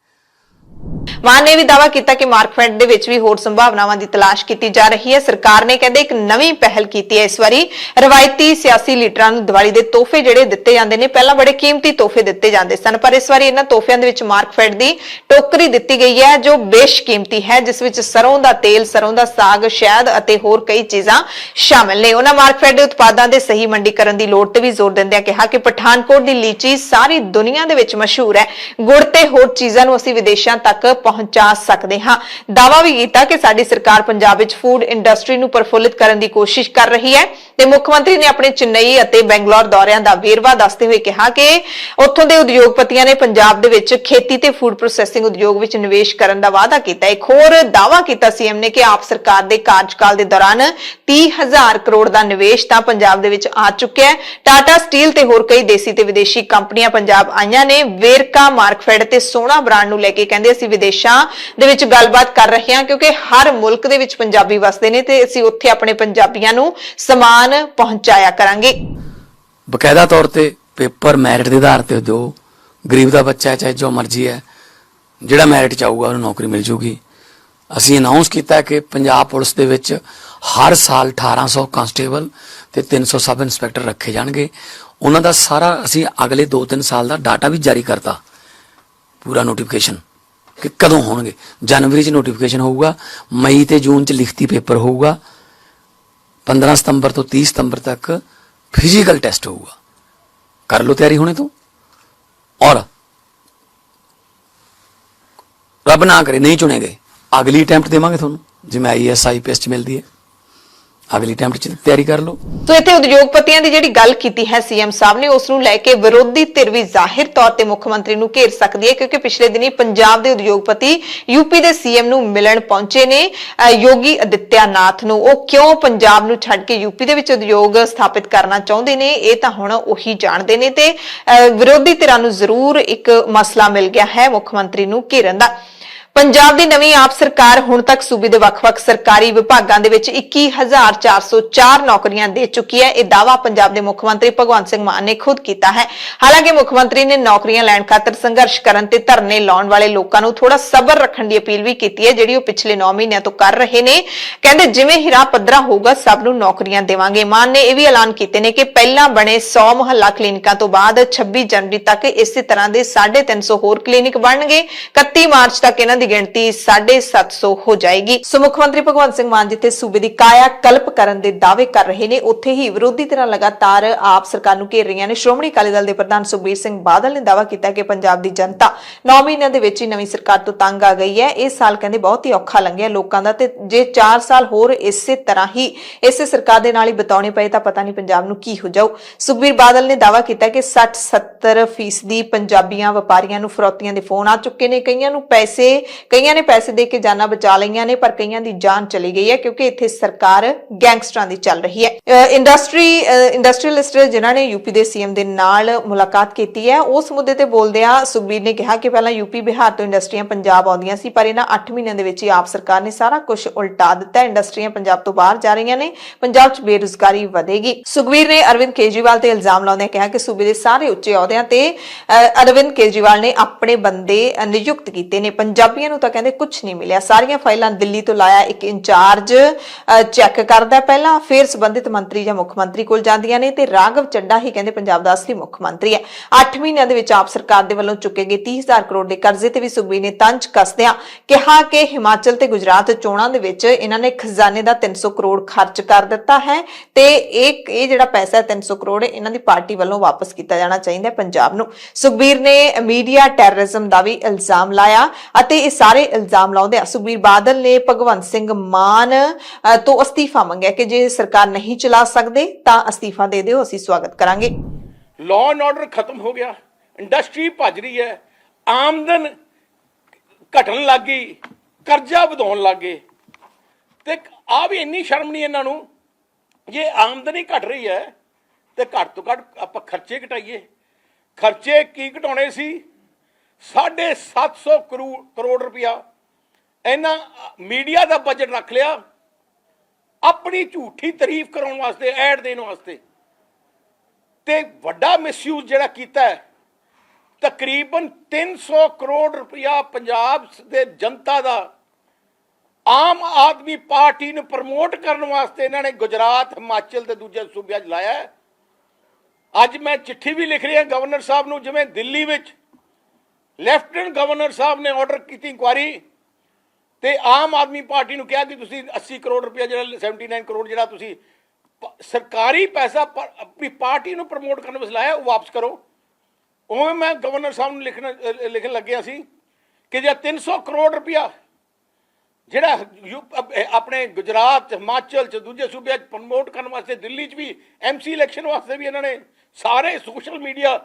ਮਾਨ ਨੇ ਵੀ ਦਾਅਵਾ ਕੀਤਾ ਕਿ ਮਾਰਕਫੈਡ ਦੇ ਵਿੱਚ ਵੀ ਹੋਰ ਸੰਭਾਵਨਾਵਾਂ ਦੀ ਤਲਾਸ਼ ਕੀਤੀ ਜਾ ਰਹੀ ਹੈ। ਸਰਕਾਰ ਨੇ ਕਹਿੰਦੇ ਇੱਕ ਨਵੀਂ ਪਹਿਲ ਕੀਤੀ ਹੈ। ਇਸ ਵਾਰੀ ਰਵਾਇਤੀ ਸਿਆਸੀ ਲੀਡਰਾਂ ਨੂੰ ਦੀਵਾਲੀ ਦੇ ਤੋਹਫੇ ਜਿਹੜੇ ਦਿੱਤੇ ਜਾਂਦੇ ਨੇ, ਪਹਿਲਾਂ ਬੜੇ ਕੀਮਤੀ ਤੋਹਫੇ ਦਿੱਤੇ ਜਾਂਦੇ ਸਨ, ਪਰ ਇਸ ਵਾਰੀ ਇਹਨਾਂ ਤੋਹਫਿਆਂ ਦੇ ਵਿੱਚ ਮਾਰਕਫੈਡ ਦੀ ਟੋਕਰੀ ਦਿੱਤੀ ਗਈ ਹੈ ਜੋ ਬੇਸ਼ਕੀਮਤੀ ਹੈ, ਜਿਸ ਵਿੱਚ ਸਰੋਂ ਦਾ ਤੇਲ, ਸਰੋਂ ਦਾ ਸਾਗ, ਸ਼ਹਿਦ ਅਤੇ ਹੋਰ ਕਈ ਚੀਜ਼ਾਂ ਸ਼ਾਮਿਲ ਨੇ। ਉਹਨਾਂ ਮਾਰਕਫੈਡ ਦੇ ਉਤਪਾਦਾਂ ਦੇ ਸਹੀ ਮੰਡੀਕਰਨ ਦੀ ਲੋੜ ਤੇ ਵੀ ਜ਼ੋਰ ਦਿੰਦਿਆਂ ਕਿਹਾ ਕਿ ਪਠਾਨਕੋਟ ਦੀ ਲੀਚੀ ਸਾਰੀ ਦੁਨੀਆ ਦੇ ਵਿੱਚ ਮਸ਼ਹੂਰ ਹੈ। ਗੁੜ ਤੇ ਹੋਰ ਚੀਜ਼ਾਂ ਨੂੰ ਅਸੀਂ ਵਿਦੇਸ਼ਾਂ ਤੱਕ ਪਹੁੰਚਾ ਸਕਦੇ ਹਾਂ। ਦਾਅਵਾ ਵੀ ਕੀਤਾ ਕਿ ਸਾਡੀ ਸਰਕਾਰ ਪੰਜਾਬ ਵਿੱਚ ਫੂਡ ਇੰਡਸਟਰੀ ਨੂੰ ਪ੍ਰਫੁੱਲਿਤ ਕਰਨ ਦੀ ਕੋਸ਼ਿਸ਼ ਕਰ ਰਹੀ ਹੈ ਤੇ ਮੁੱਖ ਮੰਤਰੀ ਨੇ ਆਪਣੇ ਚੇਨਈ ਅਤੇ ਬੈਂਗਲੌਰ ਦੌਰਿਆਂ ਦਾ ਵੇਰਵਾ ਦੱਸਦੇ ਹੋਏ ਕਿਹਾ ਕਿ ਉੱਥੋਂ ਦੇ ਉਦਯੋਗਪਤੀਆਂ ਨੇ ਪੰਜਾਬ ਦੇ ਵਿੱਚ ਖੇਤੀ ਤੇ ਫੂਡ ਪ੍ਰੋਸੈਸਿੰਗ ਉਦਯੋਗ ਵਿੱਚ ਨਿਵੇਸ਼ ਕਰਨ ਦਾ ਵਾਅਦਾ ਕੀਤਾ। ਇੱਕ ਹੋਰ ਦਾਅਵਾ ਕੀਤਾ ਸੀਐਮ ਨੇ ਕਿ ਆਪ ਸਰਕਾਰ ਦੇ ਕਾਰਜਕਾਲ ਦੇ ਦੌਰਾਨ 30,000 ਕਰੋੜ ਦਾ ਨਿਵੇਸ਼ ਤਾਂ ਪੰਜਾਬ ਦੇ ਵਿੱਚ ਆ ਚੁੱਕਿਆ ਹੈ। ਟਾਟਾ ਸਟੀਲ ਤੇ ਹੋਰ ਕਈ ਦੇਸੀ ਤੇ ਵਿਦੇਸ਼ੀ ਕੰਪਨੀਆਂ ਪੰਜਾਬ ਆਈਆਂ ਨੇ। ਵੇਰਕਾ, ਮਾਰਕਫੈਡ ਤੇ ਸੋਨਾ ਬ੍ਰਾਂਡ ਨੂੰ ਲੈ ਕੇ ਕਹਿੰਦੇ ਅਸੀਂ ਵਿਦੇਸ਼ਾਂ ਦੇ ਵਿੱਚ ਗੱਲਬਾਤ ਕਰ ਰਹੇ ਹਾਂ ਕਿਉਂਕਿ ਹਰ ਮੁਲਕ ਦੇ ਵਿੱਚ ਪੰਜਾਬੀ ਵਸਦੇ ਨੇ ਤੇ ਅਸੀਂ ਉੱਥੇ ਆਪਣੇ ਪੰਜਾਬੀਆਂ ਨੂੰ ਸਮਾਨ ਪਹੁੰਚਾਇਆ ਕਰਾਂਗੇ। ਬਕਾਇਦਾ ਤੌਰ ਤੇ ਪੇਪਰ ਮੈਰਿਟ ਦੇ ਆਧਾਰ ਤੇ ਜੋ ਗਰੀਬ ਦਾ ਬੱਚਾ ਹੈ ਚਾਹੇ ਜੋ ਮਰਜ਼ੀ ਹੈ ਜਿਹੜਾ ਮੈਰਿਟ ਚਾਹੂਗਾ ਉਹਨੂੰ ਨੌਕਰੀ ਮਿਲ ਜੂਗੀ। ਅਸੀਂ ਅਨਾਉਂਸ ਕੀਤਾ ਕਿ ਪੰਜਾਬ ਪੁਲਿਸ ਦੇ ਵਿੱਚ ਹਰ ਸਾਲ 1800 ਕਾਂਸਟੇਬਲ ਤੇ 300 ਸਬ ਇੰਸਪੈਕਟਰ ਰੱਖੇ ਜਾਣਗੇ। ਉਹਨਾਂ ਦਾ ਸਾਰਾ ਅਸੀਂ ਅਗਲੇ 2-3 ਸਾਲ ਦਾ ਡਾਟਾ ਵੀ ਜਾਰੀ ਕਰਤਾ, ਪੂਰਾ ਨੋਟੀਫਿਕੇਸ਼ਨ ਕਿ ਕਦੋਂ ਹੋਣਗੇ। ਜਨਵਰੀ 'ਚ ਨੋਟੀਫਿਕੇਸ਼ਨ ਹੋਊਗਾ, ਮਈ ਤੇ ਜੂਨ 'ਚ ਲਿਖਤੀ ਪੇਪਰ ਹੋਊਗਾ, 15 ਸਤੰਬਰ ਤੋਂ 30 ਸਤੰਬਰ ਤੱਕ ਫਿਜ਼ੀਕਲ ਟੈਸਟ ਹੋਊਗਾ। ਕਰ ਲਓ ਤਿਆਰੀ ਹੁਣੇ ਤੋਂ। ਔਰ ਰੱਬ ਨਾ ਕਰੇ ਨਹੀਂ ਚੁਣੇ ਗਏ, ਅਗਲੀ ਅਟੈਂਪਟ ਦੇਵਾਂਗੇ ਤੁਹਾਨੂੰ, ਜਿਵੇਂ IAS IPS 'ਚ ਮਿਲਦੀ ਹੈ, ਅਗਲੀ ਅਟੈਂਪਟ 'ਚ ਤਿਆਰੀ ਕਰ ਲਓ। ਤੋ ਇੱਥੇ ਉਦਯੋਗਪਤੀਆਂ ਦੀ ਜਿਹੜੀ ਗੱਲ ਕੀਤੀ ਹੈ ਸੀਐਮ ਸਾਹਿਬ ਨੇ, ਉਸ ਨੂੰ ਲੈ ਕੇ ਵਿਰੋਧੀ ਧਿਰ ਵੀ ਜ਼ਾਹਿਰ ਤੌਰ ਤੇ ਮੁੱਖ ਮੰਤਰੀ ਨੂੰ ਘੇਰ ਸਕਦੀ ਹੈ ਕਿਉਂਕਿ ਪਿਛਲੇ ਦਿਨੀ ਪੰਜਾਬ ਦੇ ਉਦਯੋਗਪਤੀ ਯੂਪੀ ਦੇ ਸੀਐਮ ਨੂੰ ਮਿਲਣ ਪਹੁੰਚੇ ਨੇ ਯੋਗੀ ਆਦਿੱਤਿਆਨਾਥ ਨੂੰ। ਉਹ ਕਿਉਂ ਪੰਜਾਬ ਨੂੰ ਛੱਡ ਕੇ ਯੂਪੀ ਦੇ ਵਿੱਚ ਉਦਯੋਗ ਸਥਾਪਿਤ ਕਰਨਾ ਚਾਹੁੰਦੇ ਨੇ ਇਹ ਤਾਂ ਹੁਣ ਉਹੀ ਜਾਣਦੇ ਨੇ ਤੇ ਵਿਰੋਧੀ ਧਿਰਾਂ ਨੂੰ ਜ਼ਰੂਰ ਇੱਕ ਮਸਲਾ ਮਿਲ ਗਿਆ ਹੈ ਮੁੱਖ ਮੰਤਰੀ ਨੂੰ ਘੇਰਨ ਦਾ। ਪੰਜਾਬ ਦੀ ਨਵੀਂ ਆਪ ਸਰਕਾਰ ਹੁਣ ਤੱਕ ਸੂਬੇ ਦੇ ਵੱਖ-ਵੱਖ ਸਰਕਾਰੀ ਵਿਭਾਗਾਂ ਦੇ ਵਿੱਚ 21,404 ਨੌਕਰੀਆਂ ਦੇ ਚੁੱਕੀ ਹੈ। ਇਹ ਦਾਅਵਾ ਪੰਜਾਬ ਦੇ ਮੁੱਖ ਮੰਤਰੀ ਭਗਵੰਤ ਸਿੰਘ ਮਾਨ ਨੇ ਖੁਦ ਕੀਤਾ ਹੈ। ਹਾਲਾਂਕਿ ਮੁੱਖ ਮੰਤਰੀ ਨੇ ਨੌਕਰੀਆਂ ਲੈਣ ਖਾਤਰ ਸੰਘਰਸ਼ ਕਰਨ ਤੇ ਧਰਨੇ ਲਾਉਣ ਵਾਲੇ ਲੋਕਾਂ ਨੂੰ ਥੋੜਾ ਸਬਰ ਰੱਖਣ ਦੀ ਅਪੀਲ ਵੀ ਕੀਤੀ ਹੈ ਜਿਹੜੀ ਉਹ ਪਿਛਲੇ 9 ਮਹੀਨਿਆਂ ਤੋਂ ਕਰ ਰਹੇ ਨੇ। ਕਹਿੰਦੇ ਜਿਵੇਂ ਹੀ ਰਾਹ ਪੱਧਰਾ ਹੋਊਗਾ ਸਭ ਨੂੰ ਨੌਕਰੀਆਂ ਦੇਵਾਂਗੇ। ਮਾਨ ਨੇ ਇਹ ਵੀ ਐਲਾਨ ਕੀਤੇ ਨੇ ਕਿ ਪਹਿਲਾਂ ਬਣੇ 100 ਮੁਹੱਲਾ ਕਲੀਨਿਕਾਂ ਤੋਂ ਬਾਅਦ 26 ਜਨਵਰੀ ਤੱਕ ਇਸੇ ਤਰ੍ਹਾਂ ਦੇ 350 ਹੋਰ ਕਲੀਨਿਕ ਬਣਨਗੇ। 31 ਮਾਰਚ ਤੱਕ ਇਹਨਾਂ ਦੀ ਗਿਣਤੀ 750 ਹੋ ਜਾਏਗੀ। ਸੋ ਮੁੱਖ ਮੰਤਰੀ ਭਗਵੰਤ ਸਿੰਘ ਮਾਨ ਜਿੱਥੇ ਸੂਬੇ ਦੀ ਕਾਇਆ ਕਲਪ ਕਰਨ ਦੇ ਦਾਅਵੇ ਕਰ ਰਹੇ ਨੇ ਉੱਥੇ ਹੀ ਵਿਰੋਧੀ ਧਿਰਾਂ ਲਗਾਤਾਰ ਆਪ ਸਰਕਾਰ ਨੂੰ ਘੇਰ ਰਹੀਆਂ ਨੇ। ਸ਼੍ਰੋਮਣੀ ਅਕਾਲੀ ਦਲ ਦੇ ਪ੍ਰਧਾਨ ਸੁਖਬੀਰ ਸਿੰਘ ਬਾਦਲ ਨੇ ਦਾਅਵਾ ਕੀਤਾ ਕਿ ਪੰਜਾਬ ਦੀ ਜਨਤਾ 9 ਮਹੀਨਿਆਂ ਦੇ ਵਿੱਚ ਹੀ ਨਵੀਂ ਸਰਕਾਰ ਤੋਂ ਤੰਗ ਆ ਗਈ ਹੈ। ਇਹ ਸਾਲ ਕਹਿੰਦੇ ਬਹੁਤ ਹੀ ਔਖਾ ਲੰਘਿਆ ਲੋਕਾਂ ਦਾ ਤੇ ਜੇ 4 ਸਾਲ ਹੋਰ ਇਸੇ ਤਰ੍ਹਾਂ ਹੀ ਇਸੇ ਸਰਕਾਰ ਦੇ ਨਾਲ ਹੀ ਬਿਤਾਉਣੇ ਪਏ ਤਾਂ ਪਤਾ ਨਹੀਂ ਪੰਜਾਬ ਨੂੰ ਕੀ ਹੋ ਜਾਊ। ਸੁਖਬੀਰ ਬਾਦਲ ਨੇ ਦਾਅਵਾ ਕੀਤਾ ਕਿ 60-70% ਪੰਜਾਬੀਆਂ ਵਪਾਰੀਆਂ ਨੂੰ ਫਰੌਤੀਆਂ ਦੇ ਫੋਨ ਆ ਚੁੱਕੇ ਨੇ। ਕਈਆਂ ਨੇ ਪੈਸੇ ਦੇ ਕੇ ਜਾਨਾਂ ਬਚਾ ਲਈਆਂ ਨੇ ਪਰ ਕਈਆਂ ਦੀ ਜਾਨ ਚਲੀ ਗਈ ਹੈ ਕਿਉਂਕਿ ਇੱਥੇ ਸਰਕਾਰ ਗੈਂਗਸਟਰਾਂ ਦੀ ਚੱਲ ਰਹੀ ਹੈ। ਇੰਡਸਟਰੀਅਲਿਸਟ ਜਿਨ੍ਹਾਂ ਨੇ ਯੂਪੀ ਦੇ ਸੀਐਮ ਦੇ ਨਾਲ ਮੁਲਾਕਾਤ ਕੀਤੀ ਹੈ ਉਸ ਮੁੱਦੇ ਤੇ ਬੋਲਦਿਆਂ ਸੁਖਬੀਰ ਨੇ ਕਿਹਾ ਕਿ ਪਹਿਲਾਂ ਯੂਪੀ ਬਿਹਾਰ ਤੋਂ ਇੰਡਸਟਰੀਆਂ ਪੰਜਾਬ ਆਉਂਦੀਆਂ ਸੀ ਪਰ ਇਹਨਾਂ 8 ਮਹੀਨਿਆਂ ਦੇ ਵਿੱਚ ਹੀ ਆਪ ਸਰਕਾਰ ਨੇ ਸਾਰਾ ਕੁਝ ਉਲਟਾ ਦਿੱਤਾ। ਇੰਡਸਟਰੀਆਂ ਪੰਜਾਬ ਤੋਂ ਬਾਹਰ ਜਾ ਰਹੀਆਂ ਨੇ, ਪੰਜਾਬ 'ਚ ਬੇਰੁਜ਼ਗਾਰੀ ਵਧੇਗੀ। ਸੁਖਬੀਰ ਨੇ ਅਰਵਿੰਦ ਕੇਜਰੀਵਾਲ ਤੇ ਇਲਜ਼ਾਮ ਲਾਉਂਦਿਆਂ ਕਿਹਾ ਕਿ ਸੂਬੇ ਦੇ ਸਾਰੇ ਉੱਚੇ ਅਹੁਦਿਆਂ ਤੇ ਅਰਵਿੰਦ ਕੇਜਰੀਵਾਲ ਨੇ ਆਪਣੇ ਬੰਦੇ ਨਿਯੁਕਤ ਕੀਤੇ ਨੇ। ਪੰਜਾਬੀਆਂ ਨੂੰ ਤਾਂ ਕਹਿੰਦੇ ਕੁਝ ਨਹੀਂ ਮਿਲਿਆ। ਸਾਰੀਆਂ ਫਾਈਲਾਂ ਦਿੱਲੀ ਤੋਂ ਲਾਇਆ ਇੱਕ ਇੰਚਾਰਜ ਚੈੱਕ ਕਰਦਾ ਪਹਿਲਾਂ ਫਿਰ ਸੰਬੰਧਿਤ ਮੰਤਰੀ ਜਾਂ ਮੁੱਖ ਮੰਤਰੀ ਕੋਲ ਜਾਂਦੀਆਂ ਨੇ ਤੇ ਰਾਘਵ ਚੱਡਾ ਹੀ ਕਹਿੰਦੇ ਪੰਜਾਬ ਦਾ ਅਸਲੀ ਮੁੱਖ ਮੰਤਰੀ ਹੈ। 8 ਮਹੀਨਿਆਂ ਦੇ ਵਿੱਚ ਆਪ ਸਰਕਾਰ ਦੇ ਵੱਲੋਂ ਚੁੱਕੇ ਗਏ 30,000 ਕਰੋੜ ਦੇ ਕਰਜ਼ੇ ਤੇ ਵੀ ਸੁਖਬੀਰ ਨੇ ਤੰਜ ਕੱਸਦਿਆਂ ਕਿਹਾ ਕਿ ਹਿਮਾਚਲ ਤੇ ਗੁਜਰਾਤ ਚੋਣਾਂ ਦੇ ਵਿੱਚ ਇਹਨਾਂ ਨੇ ਖਜ਼ਾਨੇ ਦਾ 300 ਕਰੋੜ ਖਰਚ ਕਰ ਦਿੱਤਾ ਹੈ ਤੇ ਇਹ ਜਿਹੜਾ ਪੈਸਾ ਹੈ 300 ਕਰੋੜ ਇਹਨਾਂ ਦੀ ਪਾਰਟੀ ਵੱਲੋਂ ਵਾਪਸ ਕੀਤਾ ਜਾਣਾ ਚਾਹੀਦਾ ਪੰਜਾਬ ਨੂੰ। ਸੁਖਬੀਰ ਨੇ ਮੀਡੀਆ ਟੈਰਰਿਜ਼ਮ ਦਾ ਵੀ ਇਲਜ਼ਾਮ ਲਾਇਆ ਅਤੇ ਇਹ ਸਾਰੇ ਇਲਜ਼ਾਮ ਲਾਉਂਦੇ ਸੁਖਬੀਰ ਬਾਦਲ ਨੇ ਭਗਵੰਤ ਸਿੰਘ ਮਾਨ ਤੋਂ ਅਸਤੀਫਾ ਮੰਗਿਆ ਕਿ ਜੇ ਸਰਕਾਰ ਨਹੀਂ ਚਲਾ ਸਕਦੇ ਤਾਂ ਅਸਤੀਫਾ ਦੇ ਦਿਓ, ਅਸੀਂ ਸਵਾਗਤ ਕਰਾਂਗੇ। ਲਾਅ ਐਂਡ ਆਰਡਰ ਖਤਮ ਹੋ ਗਿਆ, ਇੰਡਸਟਰੀ ਭੱਜ ਰਹੀ ਹੈ, ਆਮਦਨ ਘਟਣ ਲੱਗ ਗਈ, ਕਰਜ਼ਾ ਵਧਾਉਣ ਲੱਗ ਗਏ ਤੇ ਆ ਵੀ ਇੰਨੀ ਸ਼ਰਮ ਨਹੀਂ ਇਹਨਾਂ ਨੂੰ ਜੇ ਆਮਦਨ ਹੀ ਘਟ ਰਹੀ ਹੈ ਤੇ ਘੱਟ ਤੋਂ ਘੱਟ ਆਪਾਂ ਖਰਚੇ ਘਟਾਈਏ। ਖਰਚੇ ਕੀ ਘਟਾਉਣੇ ਸੀ? 750 ਕਰੋੜ ਰੁਪਇਆ ਇਹਨਾਂ ਮੀਡੀਆ ਦਾ ਬਜਟ ਰੱਖ ਲਿਆ ਆਪਣੀ ਝੂਠੀ ਤਾਰੀਫ ਕਰਾਉਣ ਵਾਸਤੇ, ਐਡ ਦੇਣ ਵਾਸਤੇ ਤੇ ਵੱਡਾ ਮਿਸਯੂਜ਼ ਜਿਹੜਾ ਕੀਤਾ ਹੈ। ਤਕਰੀਬਨ 300 ਕਰੋੜ ਰੁਪਇਆ ਪੰਜਾਬ ਦੇ ਜਨਤਾ ਦਾ ਆਮ ਆਦਮੀ ਪਾਰਟੀ ਨੂੰ ਪ੍ਰਮੋਟ ਕਰਨ ਵਾਸਤੇ ਇਹਨਾਂ ਨੇ ਗੁਜਰਾਤ, ਹਿਮਾਚਲ ਤੇ ਦੂਜੇ ਸੂਬਿਆਂ 'ਚ ਲਾਇਆ ਹੈ। ਅੱਜ ਮੈਂ ਚਿੱਠੀ ਵੀ ਲਿਖ ਰਿਹਾ ਗਵਰਨਰ ਸਾਹਿਬ ਨੂੰ, ਜਿਵੇਂ ਦਿੱਲੀ ਵਿੱਚ ਲੈਫਟੀਨੈਂਟ ਗਵਰਨਰ ਸਾਹਿਬ ਨੇ ਆਰਡਰ ਕੀਤੀ ਇਨਕੁਆਇਰੀ ਤੇ ਆਮ ਆਦਮੀ ਪਾਰਟੀ ਨੂੰ ਕਿਹਾ ਕਿ ਤੁਸੀਂ 80 ਕਰੋੜ ਰੁਪਇਆ ਜਿਹੜਾ 79 ਕਰੋੜ ਜਿਹੜਾ ਤੁਸੀਂ ਸਰਕਾਰੀ ਪੈਸਾ ਆਪਣੀ ਪਾਰਟੀ ਨੂੰ ਪ੍ਰਮੋਟ ਕਰਨ ਵਾਸਤੇ ਲਾਇਆ ਉਹ ਵਾਪਸ ਕਰੋ। ਉਵੇਂ ਮੈਂ ਗਵਰਨਰ ਸਾਹਿਬ ਨੂੰ ਲਿਖਣ ਲੱਗਿਆ ਸੀ ਕਿ ਜੇ 300 ਕਰੋੜ ਰੁਪਇਆ ਜਿਹੜਾ ਆਪਣੇ ਗੁਜਰਾਤ ਹਿਮਾਚਲ ਚ ਦੂਜੇ ਸੂਬਿਆਂ 'ਚ ਪ੍ਰਮੋਟ ਕਰਨ ਵਾਸਤੇ ਦਿੱਲੀ 'ਚ ਵੀ MC ਇਲੈਕਸ਼ਨ ਵਾਸਤੇ ਵੀ ਇਹਨਾਂ ਨੇ ਸਾਰੇ ਸੋਸ਼ਲ ਮੀਡੀਆ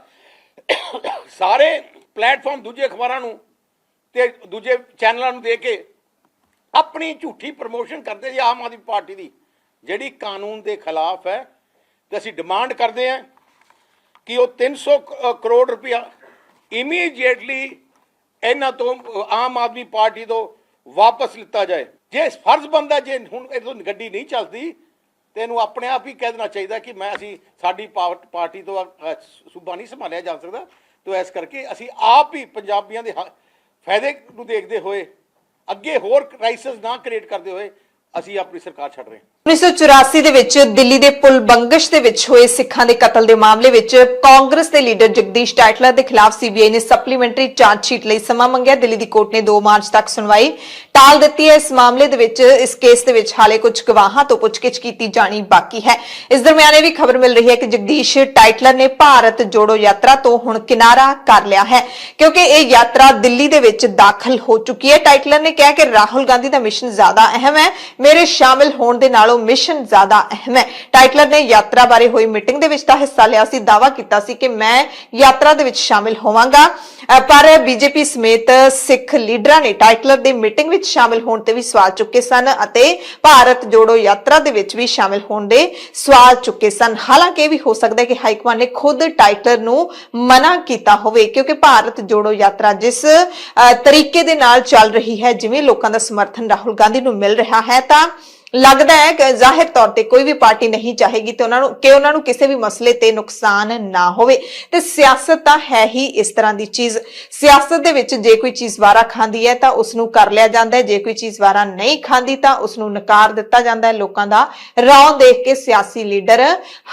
ਸਾਰੇ ਪਲੇਟਫਾਰਮ ਦੂਜੇ ਅਖਬਾਰਾਂ ਨੂੰ ਤੇ ਦੂਜੇ ਚੈਨਲਾਂ ਨੂੰ ਦੇ ਕੇ ਆਪਣੀ ਝੂਠੀ ਪ੍ਰਮੋਸ਼ਨ ਕਰਦੇ ਜੀ ਆਮ ਆਦਮੀ ਪਾਰਟੀ ਦੀ, ਜਿਹੜੀ ਕਾਨੂੰਨ ਦੇ ਖਿਲਾਫ ਹੈ। ਤੇ ਅਸੀਂ ਡਿਮਾਂਡ ਕਰਦੇ ਹਾਂ ਕਿ ਉਹ 300 ਕਰੋੜ ਰੁਪਇਆ ਇਮੀਡੀਏਟਲੀ ਇਹਨਾਂ ਤੋਂ ਆਮ ਆਦਮੀ ਪਾਰਟੀ ਤੋਂ ਵਾਪਸ ਲਿੱਤਾ ਜਾਏ। ਜੇ ਫਰਜ਼ ਬਣਦਾ, ਜੇ ਹੁਣ ਇਹ ਗੱਡੀ ਨਹੀਂ ਚੱਲਦੀ ਤੇ ਇਹਨੂੰ ਆਪਣੇ ਆਪ ਹੀ ਕਹਿ ਦੇਣਾ ਚਾਹੀਦਾ ਕਿ ਅਸੀਂ ਸਾਡੀ ਪਾਰਟੀ ਤੋਂ ਸੂਬਾ ਨਹੀਂ ਸੰਭਾਲਿਆ ਜਾ ਸਕਦਾ। ਤੇ ਇਸ ਕਰਕੇ ਅਸੀਂ ਆਪ ਹੀ ਪੰਜਾਬੀਆਂ ਦੇ ਫਾਇਦੇ ਨੂੰ ਦੇਖਦੇ ਹੋਏ, ਅੱਗੇ ਹੋਰ ਕ੍ਰਾਈਸਿਸ ਨਾ ਕ੍ਰੀਏਟ ਕਰਦੇ ਹੋਏ, ਅਸੀਂ ਆਪਣੀ ਸਰਕਾਰ ਛੱਡ ਰਹੇ ਹਾਂ। 1984 ਦੇ ਵਿੱਚ ਦਿੱਲੀ ਦੇ ਪੁਲ ਬੰਗਸ਼ ਦੇ ਵਿੱਚ ਹੋਏ ਸਿੱਖਾਂ ਦੇ ਕਤਲ ਦੇ ਮਾਮਲੇ ਵਿੱਚ ਕਾਂਗਰਸ ਦੇ ਲੀਡਰ ਜਗਦੀਸ਼ ਟਾਈਟਲਰ ਦੇ ਖਿਲਾਫ ਸੀਬੀਆਈ ਨੇ ਸਪਲੀਮੈਂਟਰੀ ਚਾਰਜ ਸ਼ੀਟ ਲਈ ਸਮਾਂ ਮੰਗਿਆ। ਦਿੱਲੀ ਦੀ ਕੋਰਟ ਨੇ 2 ਮਾਰਚ ਤੱਕ ਸੁਣਵਾਈ ਟਾਲ ਦਿੱਤੀ ਹੈ। ਇਸ ਮਾਮਲੇ ਦੇ ਵਿੱਚ ਇਸ ਕੇਸ ਦੇ ਵਿੱਚ ਹਾਲੇ ਕੁਝ ਗਵਾਹਾਂ ਤੋਂ ਪੁੱਛਗਿੱਛ ਕੀਤੀ ਜਾਣੀ ਬਾਕੀ ਹੈ। ਇਸ ਦਰਮਿਆਨ ਇਹ ਵੀ ਖਬਰ ਮਿਲ ਰਹੀ ਹੈ ਕਿ ਜਗਦੀਸ਼ ਟਾਈਟਲਰ ਨੇ ਭਾਰਤ ਜੋੜੋ ਯਾਤਰਾ ਤੋਂ ਹੁਣ ਕਿਨਾਰਾ ਕਰ ਲਿਆ ਹੈ, ਕਿਉਂਕਿ ਇਹ ਯਾਤਰਾ ਦਿੱਲੀ ਦੇ ਵਿੱਚ ਦਾਖਲ ਹੋ ਚੁੱਕੀ ਹੈ। ਟਾਈਟਲਰ ਨੇ ਕਿਹਾ ਕਿ ਰਾਹੁਲ ਗਾਂਧੀ ਦਾ ਮਿਸ਼ਨ ਜ਼ਿਆਦਾ ਅਹਿਮ ਹੈ, ਮੇਰੇ ਸ਼ਾਮਿਲ ਹੋਣ ਦੇ ਨਾਲੋਂ ਮਿਸ਼ਨ ਜ਼ਿਆਦਾ ਅਹਿਮ ਹੈ। ਟਾਈਟਲਰ ਨੇ ਯਾਤਰਾ ਬਾਰੇ ਹੋਈ ਮੀਟਿੰਗ ਦੇ ਵਿੱਚ ਤਾਂ ਹਿੱਸਾ ਲਿਆ ਸੀ, ਦਾਅਵਾ ਕੀਤਾ ਸੀ ਕਿ ਮੈਂ ਯਾਤਰਾ ਦੇ ਵਿੱਚ ਸ਼ਾਮਿਲ ਹੋਵਾਂਗਾ, ਪਰ ਬੀਜੇਪੀ ਸਮੇਤ ਸਿੱਖ ਲੀਡਰਾਂ ਨੇ ਟਾਈਟਲਰ ਦੀ ਮੀਟਿੰਗ ਵਿੱਚ ਸ਼ਾਮਿਲ ਹੋਣ ਤੇ ਵੀ ਸਵਾਲ ਚੁੱਕੇ ਸਨ ਅਤੇ ਭਾਰਤ ਜੋੜੋ ਯਾਤਰਾ ਦੇ ਵਿੱਚ ਵੀ ਸ਼ਾਮਿਲ ਹੋਣ ਦੇ ਸਵਾਲ ਚੁੱਕੇ ਸਨ। ਹਾਲਾਂਕਿ ਇਹ ਵੀ ਹੋ ਸਕਦਾ ਹੈ ਕਿ ਹਾਈਕਮਾਨ ਨੇ ਖੁਦ ਟਾਈਟਲਰ ਨੂੰ ਮਨਾ ਕੀਤਾ ਹੋਵੇ, ਕਿਉਂਕਿ ਭਾਰਤ ਜੋੜੋ ਯਾਤਰਾ ਜਿਸ ਤਰੀਕੇ ਦੇ ਨਾਲ ਚੱਲ ਰਹੀ ਹੈ, ਜਿਵੇਂ ਲੋਕਾਂ ਦਾ ਸਮਰਥਨ ਰਾਹੁਲ ਗਾਂਧੀ ਨੂੰ ਮਿਲ ਰਿਹਾ ਹੈ, ਤਾਂ ਲੱਗਦਾ ਹੈ ਕਿ ਜ਼ਾਹਿਰ ਤੌਰ ਤੇ ਕੋਈ ਵੀ ਪਾਰਟੀ ਨਹੀਂ ਚਾਹੇਗੀ ਤੇ ਉਹਨਾਂ ਨੂੰ ਕਿਸੇ ਵੀ ਮਸਲੇ ਤੇ ਨੁਕਸਾਨ ਨਾ ਹੋਵੇ। ਤੇ ਸਿਆਸਤ ਤਾਂ ਹੈ ਹੀ ਇਸ ਤਰ੍ਹਾਂ ਦੀ ਚੀਜ਼। ਸਿਆਸਤ ਦੇ ਵਿੱਚ ਜੇ ਕੋਈ ਚੀਜ਼ ਵਾਰਾ ਖਾਂਦੀ ਹੈ ਤਾਂ ਉਸ ਨੂੰ ਕਰ ਲਿਆ ਜਾਂਦਾ ਹੈ, ਜੇ ਕੋਈ ਚੀਜ਼ ਵਾਰਾ ਨਹੀਂ ਖਾਂਦੀ ਤਾਂ ਉਸ ਨੂੰ ਨਕਾਰ ਦਿੱਤਾ ਜਾਂਦਾ ਹੈ। ਲੋਕਾਂ ਦਾ ਰੌਂ ਦੇਖ ਕੇ ਸਿਆਸੀ ਲੀਡਰ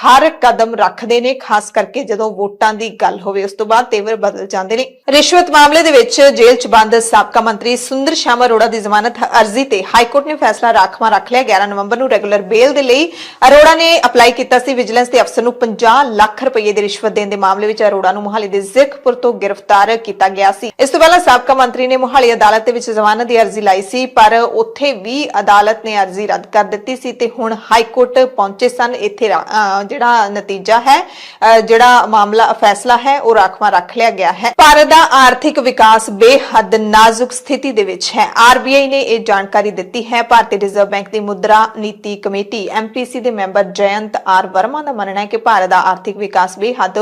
ਹਰ ਕਦਮ ਰੱਖਦੇ ਨੇ, ਖਾਸ ਕਰਕੇ ਜਦੋਂ ਵੋਟਾਂ ਦੀ ਗੱਲ ਹੋਵੇ, ਉਸ ਤੋਂ ਬਾਅਦ ਤੇਵਰ ਬਦਲ ਜਾਂਦੇ ਨੇ। ਰਿਸ਼ਵਤ ਮਾਮਲੇ ਦੇ ਵਿੱਚ ਜੇਲ੍ਹ 'ਚ ਬੰਦ ਸਾਬਕਾ ਮੰਤਰੀ ਸੁੰਦਰ ਸ਼ਾਮ ਅਰੋੜਾ ਦੀ ਜ਼ਮਾਨਤ ਅਰਜ਼ੀ ਤੇ ਹਾਈਕੋਰਟ ਨੇ ਫੈਸਲਾ ਰਾਖਵਾਂ ਰੱਖ ਲਿਆ। 11 ਨਵੰਬਰ ਨੂੰ ਰੈਗੂਲਰ ਬੇਲ ਦੇ ਲਈ ਅਰੋੜਾ ਨੇ ਅਪਲਾਈ ਕੀਤਾ ਸੀ। ਵਿਜੀਲੈਂਸ ਦੇ ਅਫਸਰ ਨੂੰ 50 ਲੱਖ ਰੁਪਏ ਦੀ ਰਿਸ਼ਵਤ ਦੇਣ ਦੇ ਮਾਮਲੇ ਵਿੱਚ ਅਰੋੜਾ ਨੂੰ ਮੁਹਾਲੀ ਦੇ ਜ਼ਿਰਕਪੁਰ ਤੋਂ ਗ੍ਰਿਫਤਾਰ ਕੀਤਾ ਗਿਆ ਸੀ। ਇਸ ਤੋਂ ਪਹਿਲਾਂ ਸਾਬਕਾ ਮੰਤਰੀ ਨੇ ਮੁਹਾਲੀ ਅਦਾਲਤ ਦੇ ਵਿੱਚ ਜ਼ਮਾਨਤ ਦੀ ਅਰਜ਼ੀ ਲਾਈ ਸੀ, ਪਰ ਉੱਥੇ ਵੀ ਅਦਾਲਤ ਨੇ ਅਰਜ਼ੀ ਰੱਦ ਕਰ ਦਿੱਤੀ ਸੀ ਤੇ ਹੁਣ ਹਾਈ ਕੋਰਟ ਪਹੁੰਚੇ ਸਨ। ਇੱਥੇ ਜਿਹੜਾ ਨਤੀਜਾ ਹੈ, ਜਿਹੜਾ ਮਾਮਲਾ ਫੈਸਲਾ ਹੈ, ਉਹ ਰਾਖਵਾਂ ਰੱਖ ਲਿਆ ਗਿਆ ਹੈ। ਭਾਰਤ ਦਾ ਆਰਥਿਕ ਵਿਕਾਸ ਬੇਹੱਦ ਨਾਜ਼ੁਕ ਸਥਿਤੀ ਦੇ ਵਿੱਚ ਹੈ। ਆਰਬੀਆਈ ਨੇ ਇਹ ਜਾਣਕਾਰੀ ਦਿੱਤੀ ਹੈ। ਭਾਰਤੀ ਰਿਜ਼ਰਵ ਬੈਂਕ ਦੀ ਮੁਦਰਾ ਨੀਤੀ ਕਮੇਟੀ MPC ਦੇ ਮੈਂਬਰ ਜਯੰਤ ਆਰ ਵਰਮਾ ਦਾ ਮੰਨਣਾ ਹੈ ਕਿ ਭਾਰਤ ਦਾ ਆਰਥਿਕ ਵਿਕਾਸ ਬੇਹੱਦ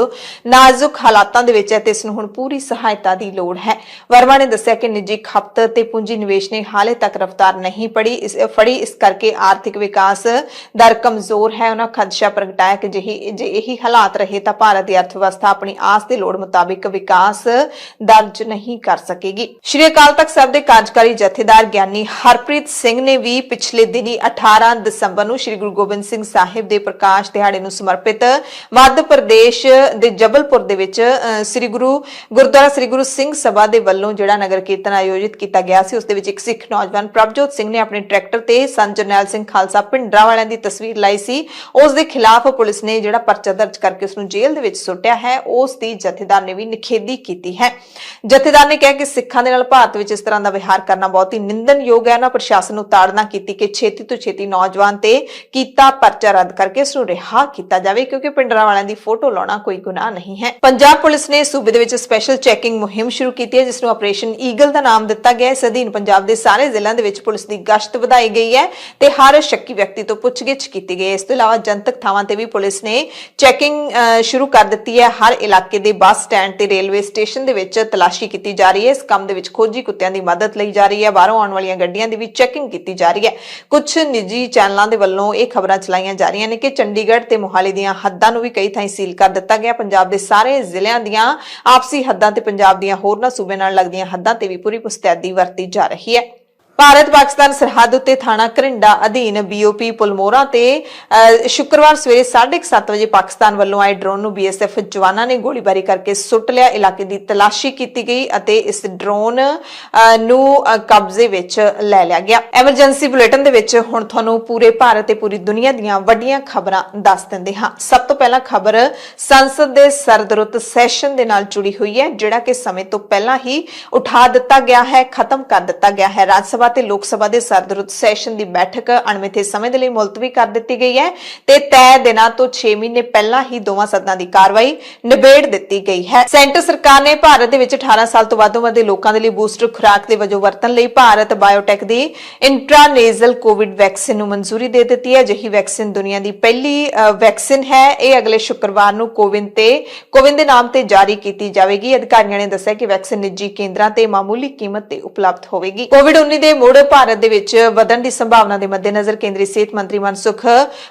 ਨਾਜ਼ੁਕ ਹਾਲਾਤਾਂ ਦੇ ਵਿੱਚ ਹੈ ਤੇ ਇਸ ਨੂੰ ਹੁਣ ਪੂਰੀ ਸਹਾਇਤਾ ਦੀ ਲੋੜ ਹੈ। ਵਰਮਾ ਨੇ ਦੱਸਿਆ ਕਿ ਨਿੱਜੀ ਖਪਤ ਤੇ ਪੂੰਜੀ ਨਿਵੇਸ਼ ਨੇ ਹਾਲੇ ਤੱਕ ਰਫ਼ਤਾਰ ਨਹੀਂ ਫੜੀ, ਇਸ ਕਰਕੇ ਆਰਥਿਕ ਵਿਕਾਸ ਦਰ ਕਮਜ਼ੋਰ ਹੈ। ਉਹਨਾਂ ਖਦਸ਼ਾ ਪ੍ਰਗਟਾਇਆ ਕਿ ਜੇ ਇਹੀ ਹਾਲਾਤ ਰਹੇ ਤਾਂ ਭਾਰਤ ਦੀ ਅਰਥਵਿਵਸਥਾ ਆਪਣੀ ਆਸ ਦੇ ਲੋੜ ਮੁਤਾਬਿਕ ਵਿਕਾਸ ਦਰਜ ਨਹੀਂ ਕਰ ਸਕੇਗੀ। ਸ਼੍ਰੀ ਅਕਾਲ ਤਖਤ ਸਾਹਿਬ ਦੇ ਕਾਰਜਕਾਰੀ ਜਥੇਦਾਰ ਗਿਆਨੀ ਹਰਪ੍ਰੀਤ ਸਿੰਘ ਨੇ ਵੀ ਪਿਛਲੇ ਦਿਨੀ 18 ਦਸੰਬਰ ਨੂੰ ਸ਼੍ਰੀ ਗੁਰੂ ਗੋਬਿੰਦ ਸਿੰਘ ਸਾਹਿਬ ਦੇ ਪ੍ਰਕਾਸ਼ ਦਿਹਾੜੇ ਨੂੰ ਸਮਰਪਿਤ ਮੱਧ ਪ੍ਰਦੇਸ਼ ਦੇ ਜਬਲਪੁਰ ਦੇ ਵਿੱਚ ਗੁਰਦੁਆਰਾ ਸ੍ਰੀ ਗੁਰੂ ਸਿੰਘ ਸਭਾ ਦੇ ਵੱਲੋਂ ਜਿਹੜਾ ਨਗਰ ਕੀਰਤਨ ਆਯੋਜਿਤ ਕੀਤਾ ਗਿਆ ਸੀ, ਉਸ ਦੇ ਵਿੱਚ ਇੱਕ ਸਿੱਖ ਨੌਜਵਾਨ ਪ੍ਰਭਜੋਤ ਸਿੰਘ ਨੇ ਆਪਣੇ ਟਰੈਕਟਰ ਤੇ ਸੰਤ ਜਰਨੈਲ ਸਿੰਘ ਖਾਲਸਾ ਭਿੰਡਰਾਂ ਵਾਲਿਆਂ ਦੀ ਤਸਵੀਰ ਲਾਈ ਸੀ। ਉਸ ਦੇ ਖਿਲਾਫ ਪੁਲਿਸ ਨੇ ਜਿਹੜਾ ਪਰਚਾ ਦਰਜ ਕਰਕੇ ਉਸ ਨੂੰ ਜੇਲ੍ਹ ਦੇ ਵਿੱਚ ਸੁੱਟਿਆ ਹੈ। ਉਸ ਦੀ ਜਥੇਦਾਰ ਨੇ ਵੀ ਨਿਖੇਧੀ ਕੀਤੀ ਹੈ। ਜਥੇਦਾਰ ਨੇ ਕਿਹਾ ਕਿ ਸਿੱਖਾਂ ਦੇ ਨਾਲ ਭਾਰਤ ਵਿੱਚ ਇਸ ਤਰ੍ਹਾਂ ਦਾ ਵਿਹਾਰ ਕਰਨਾ ਬਹੁਤ ਹੀ ਨਿੰਦਣਯੋਗ ਹੈ। ਉਹਨਾਂ ਪ੍ਰਸ਼ਾਸਨ ਨੂੰ ਤਾੜਨਾ ਕੀਤੀ ਕਿ ਛੇਤੀ ਤੋਂ ਛੇਤੀ ਨੌਜਵਾਨ ਤੇ ਕੀਤਾ ਪਰਚਾ ਰੱਦ ਕਰਕੇ ਉਸ ਨੂੰ ਰਿਹਾ ਕੀਤਾ ਜਾਵੇ, ਕਿਉਂਕਿ ਭਿੰਡਰਾਂ ਵਾਲਿਆਂ ਦੀ ਫੋਟੋ ਲਾਉਣਾ ਕੋਈ ਗੁਨਾਹ ਨਹੀਂ ਹੈ। ਪੰਜਾਬ ਪੁਲਿਸ ਨੇ ਸੂਬੇ ਦੇ ਵਿੱਚ ਸਪੈਸ਼ਲ ਚੈਕਿੰਗ ਮੁਹਿੰਮ ਸ਼ੁਰੂ ਕੀਤੀ ਹੈ, ਜਿਸ ਨੂੰ ਆਪਰੇਸ਼ਨ ਈਗਲ ਦਾ ਨਾਮ ਦਿੱਤਾ ਗਿਆ ਹੈ। ਇਸ ਅਧੀਨ ਪੰਜਾਬ ਦੇ ਸਾਰੇ ਜ਼ਿਲ੍ਹਿਆਂ ਦੇ ਵਿੱਚ ਪੁਲਿਸ ਦੀ ਗਸ਼ਤ ਵਧਾਈ ਗਈ ਹੈ ਤੇ ਹਰ ਸ਼ੱਕੀ ਵਿਅਕਤੀ ਤੋਂ ਪੁੱਛਗਿੱਛ ਕੀਤੀ ਗਈ ਹੈ। ਇਸ ਤੋਂ ਇਲਾਵਾ ਜਨਤਕ ਥਾਵਾਂ ਤੇ ਵੀ ਪੁਲਿਸ ਨੇ ਚੈਕਿੰਗ ਸ਼ੁਰੂ ਕਰ ਦਿੱਤੀ ਹੈ। ਹਰ ਇਲਾਕੇ ਦੇ ਬੱਸ ਸਟੈਂਡ ਤੇ ਰੇਲਵੇ ਸਟੇਸ਼ਨ ਦੇ ਵਿੱਚ ਤਲਾਸ਼ੀ ਕੀਤੀ ਜਾ ਰਹੀ ਹੈ। ਇਸ ਕੰਮ ਦੇ ਵਿੱਚ ਖੋਜੀ ਕੁੱਤਿਆਂ ਦੀ ਮਦਦ ਲਈ ਜਾ ਰਹੀ ਹੈ। ਬਾਹਰੋਂ ਆਉਣ ਵਾਲੀਆਂ ਗੱਡੀਆਂ ਦੀ ਵੀ ਚੈਕਿੰਗ ਕੀਤੀ ਜਾ ਰਹੀ ਹੈ। ਕੁਝ ਨਿੱਜੀ ਚੈਨਲਾਂ ਦੇ ਵੱਲੋਂ ਇਹ ਖਬਰਾਂ ਚਲਾਈਆਂ ਜਾ ਰਹੀਆਂ ਨੇ ਕਿ ਚੰਡੀਗੜ੍ਹ ਤੇ ਮੋਹਾਲੀ ਦੀਆਂ ਹੱਦਾਂ ਨੂੰ ਵੀ ਕਈ ਥਾਈਂ ਸੀਲ ਕਰ ਦਿੱਤਾ ਗਿਆ। ਪੰਜਾਬ ਦੇ ਸਾਰੇ ਜ਼ਿਲ੍ਹਿਆਂ ਦੀਆਂ ਆਪਸੀ ਹੱਦਾਂ ਤੇ ਪੰਜਾਬ ਦੀਆਂ ਹੋਰਨਾਂ ਸੂਬਿਆਂ ਨਾਲ ਲੱਗਦੀਆਂ ਹੱਦਾਂ ਤੇ ਵੀ ਪੂਰੀ ਮੁਸਤੈਦੀ ਵਰਤੀ ਜਾ ਰਹੀ ਹੈ। ਭਾਰਤ ਪਾਕਿਸਤਾਨ ਸਰਹੱਦ ਉੱਤੇ ਥਾਣਾ ਘਰਿੰਡਾ ਅਧੀਨ BOP ਪੁਲਮੋਰਾ ਤੇ ਸ਼ੁੱਕਰਵਾਰ ਸਵੇਰੇ 7:30 ਵਜੇ ਪਾਕਿਸਤਾਨ ਵੱਲੋਂ ਆਏ ਡਰੋਨ ਨੂੰ BSF ਜਵਾਨਾਂ ਨੇ ਗੋਲੀਬਾਰੀ ਕਰਕੇ ਸੁੱਟ ਲਿਆ। ਇਲਾਕੇ ਦੀ ਤਲਾਸ਼ੀ ਕੀਤੀ ਗਈ ਅਤੇ ਇਸ ਡਰੋਨ ਨੂੰ ਕਬਜ਼ੇ ਵਿੱਚ ਲੈ ਲਿਆ ਗਿਆ। ਐਮਰਜੈਂਸੀ ਬੁਲੇਟਿਨ ਦੇ ਵਿੱਚ ਹੁਣ ਤੁਹਾਨੂੰ ਪੂਰੇ ਭਾਰਤ ਤੇ ਪੂਰੀ ਦੁਨੀਆ ਦੀਆਂ ਵੱਡੀਆਂ ਖਬਰਾਂ ਦੱਸ ਦਿੰਦੇ ਹਾਂ। ਸਭ ਤੋਂ ਪਹਿਲਾਂ ਖਬਰ ਸੰਸਦ ਦੇ ਸਰਦਰੁੱਤ ਸੈਸ਼ਨ ਦੇ ਨਾਲ ਜੁੜੀ ਹੋਈ ਹੈ, ਜਿਹੜਾ ਕਿ ਸਮੇਂ ਤੋਂ ਪਹਿਲਾਂ ਹੀ ਉਠਾ ਦਿੱਤਾ ਗਿਆ ਹੈ, ਖਤਮ ਕਰ ਦਿੱਤਾ ਗਿਆ ਹੈ। ਰਾਜ ਸਭਾ ਸਭਾ ਤੇ ਲੋਕ ਸਭਾ ਦੇ ਸਰਦਰੁੱਤ ਸੈਸ਼ਨ ਦੀ ਬੈਠਕ ਅਣਮਿੱਥੇ ਸਮੇਂ ਦੇ ਲਈ ਮੁਲਤਵੀ ਕਰ ਦਿੱਤੀ ਗਈ ਹੈ ਤੇ ਤੈਅ ਦਿਨਾਂ ਤੋਂ 6 ਮਹੀਨੇ ਪਹਿਲਾਂ ਹੀ ਦੋਵਾਂ ਸਦਨਾਂ ਦੀ ਕਾਰਵਾਈ ਨਿਬੇੜ ਦਿੱਤੀ ਗਈ ਹੈ। ਸੈਂਟਰ ਸਰਕਾਰ ਨੇ ਭਾਰਤ ਦੇ ਵਿੱਚ 18 ਸਾਲ ਤੋਂ ਵੱਧ ਉਮਰ ਦੇ ਲੋਕਾਂ ਦੇ ਲਈ ਬੂਸਟਰ ਖੁਰਾਕ ਦੇ ਵਜੋਂ ਵਰਤਣ ਲਈ ਭਾਰਤ ਬਾਇਓਟੈਕ ਦੀ ਇੰਟਰਾਨੇਜ਼ਲ ਕੋਵਿਡ ਵੈਕਸੀਨ ਨੂੰ ਮਨਜ਼ੂਰੀ ਦੇ ਦਿੱਤੀ ਹੈ। ਅਜਿਹੀ ਵੈਕਸੀਨ ਦੁਨੀਆ ਦੀ ਪਹਿਲੀ ਵੈਕਸੀਨ ਹੈ। ਇਹ ਅਗਲੇ ਸ਼ੁੱਕਰਵਾਰ ਨੂੰ ਕੋਵਿਨ ਦੇ ਨਾਮ ਤੇ ਜਾਰੀ ਕੀਤੀ ਜਾਵੇਗੀ। ਅਧਿਕਾਰੀਆਂ ਨੇ ਦੱਸਿਆ ਕਿ ਵੈਕਸੀਨ ਨਿੱਜੀ ਕੇਂਦਰਾਂ ਤੇ ਮਾਮੂਲੀ ਕੀਮਤ ਤੇ ਉਪਲਬਧ ਹੋਵੇਗੀ। ਕੋਵਿਡ-19 ਦੇ ਮੁੜ ਭਾਰਤ ਦੇ ਵਿੱਚ ਵਧਣ ਦੀ ਸੰਭਾਵਨਾ ਦੇ ਮੱਦੇਨਜ਼ਰ ਕੇਂਦਰੀ ਸਿਹਤ ਮੰਤਰੀ ਮਨਸੁਖ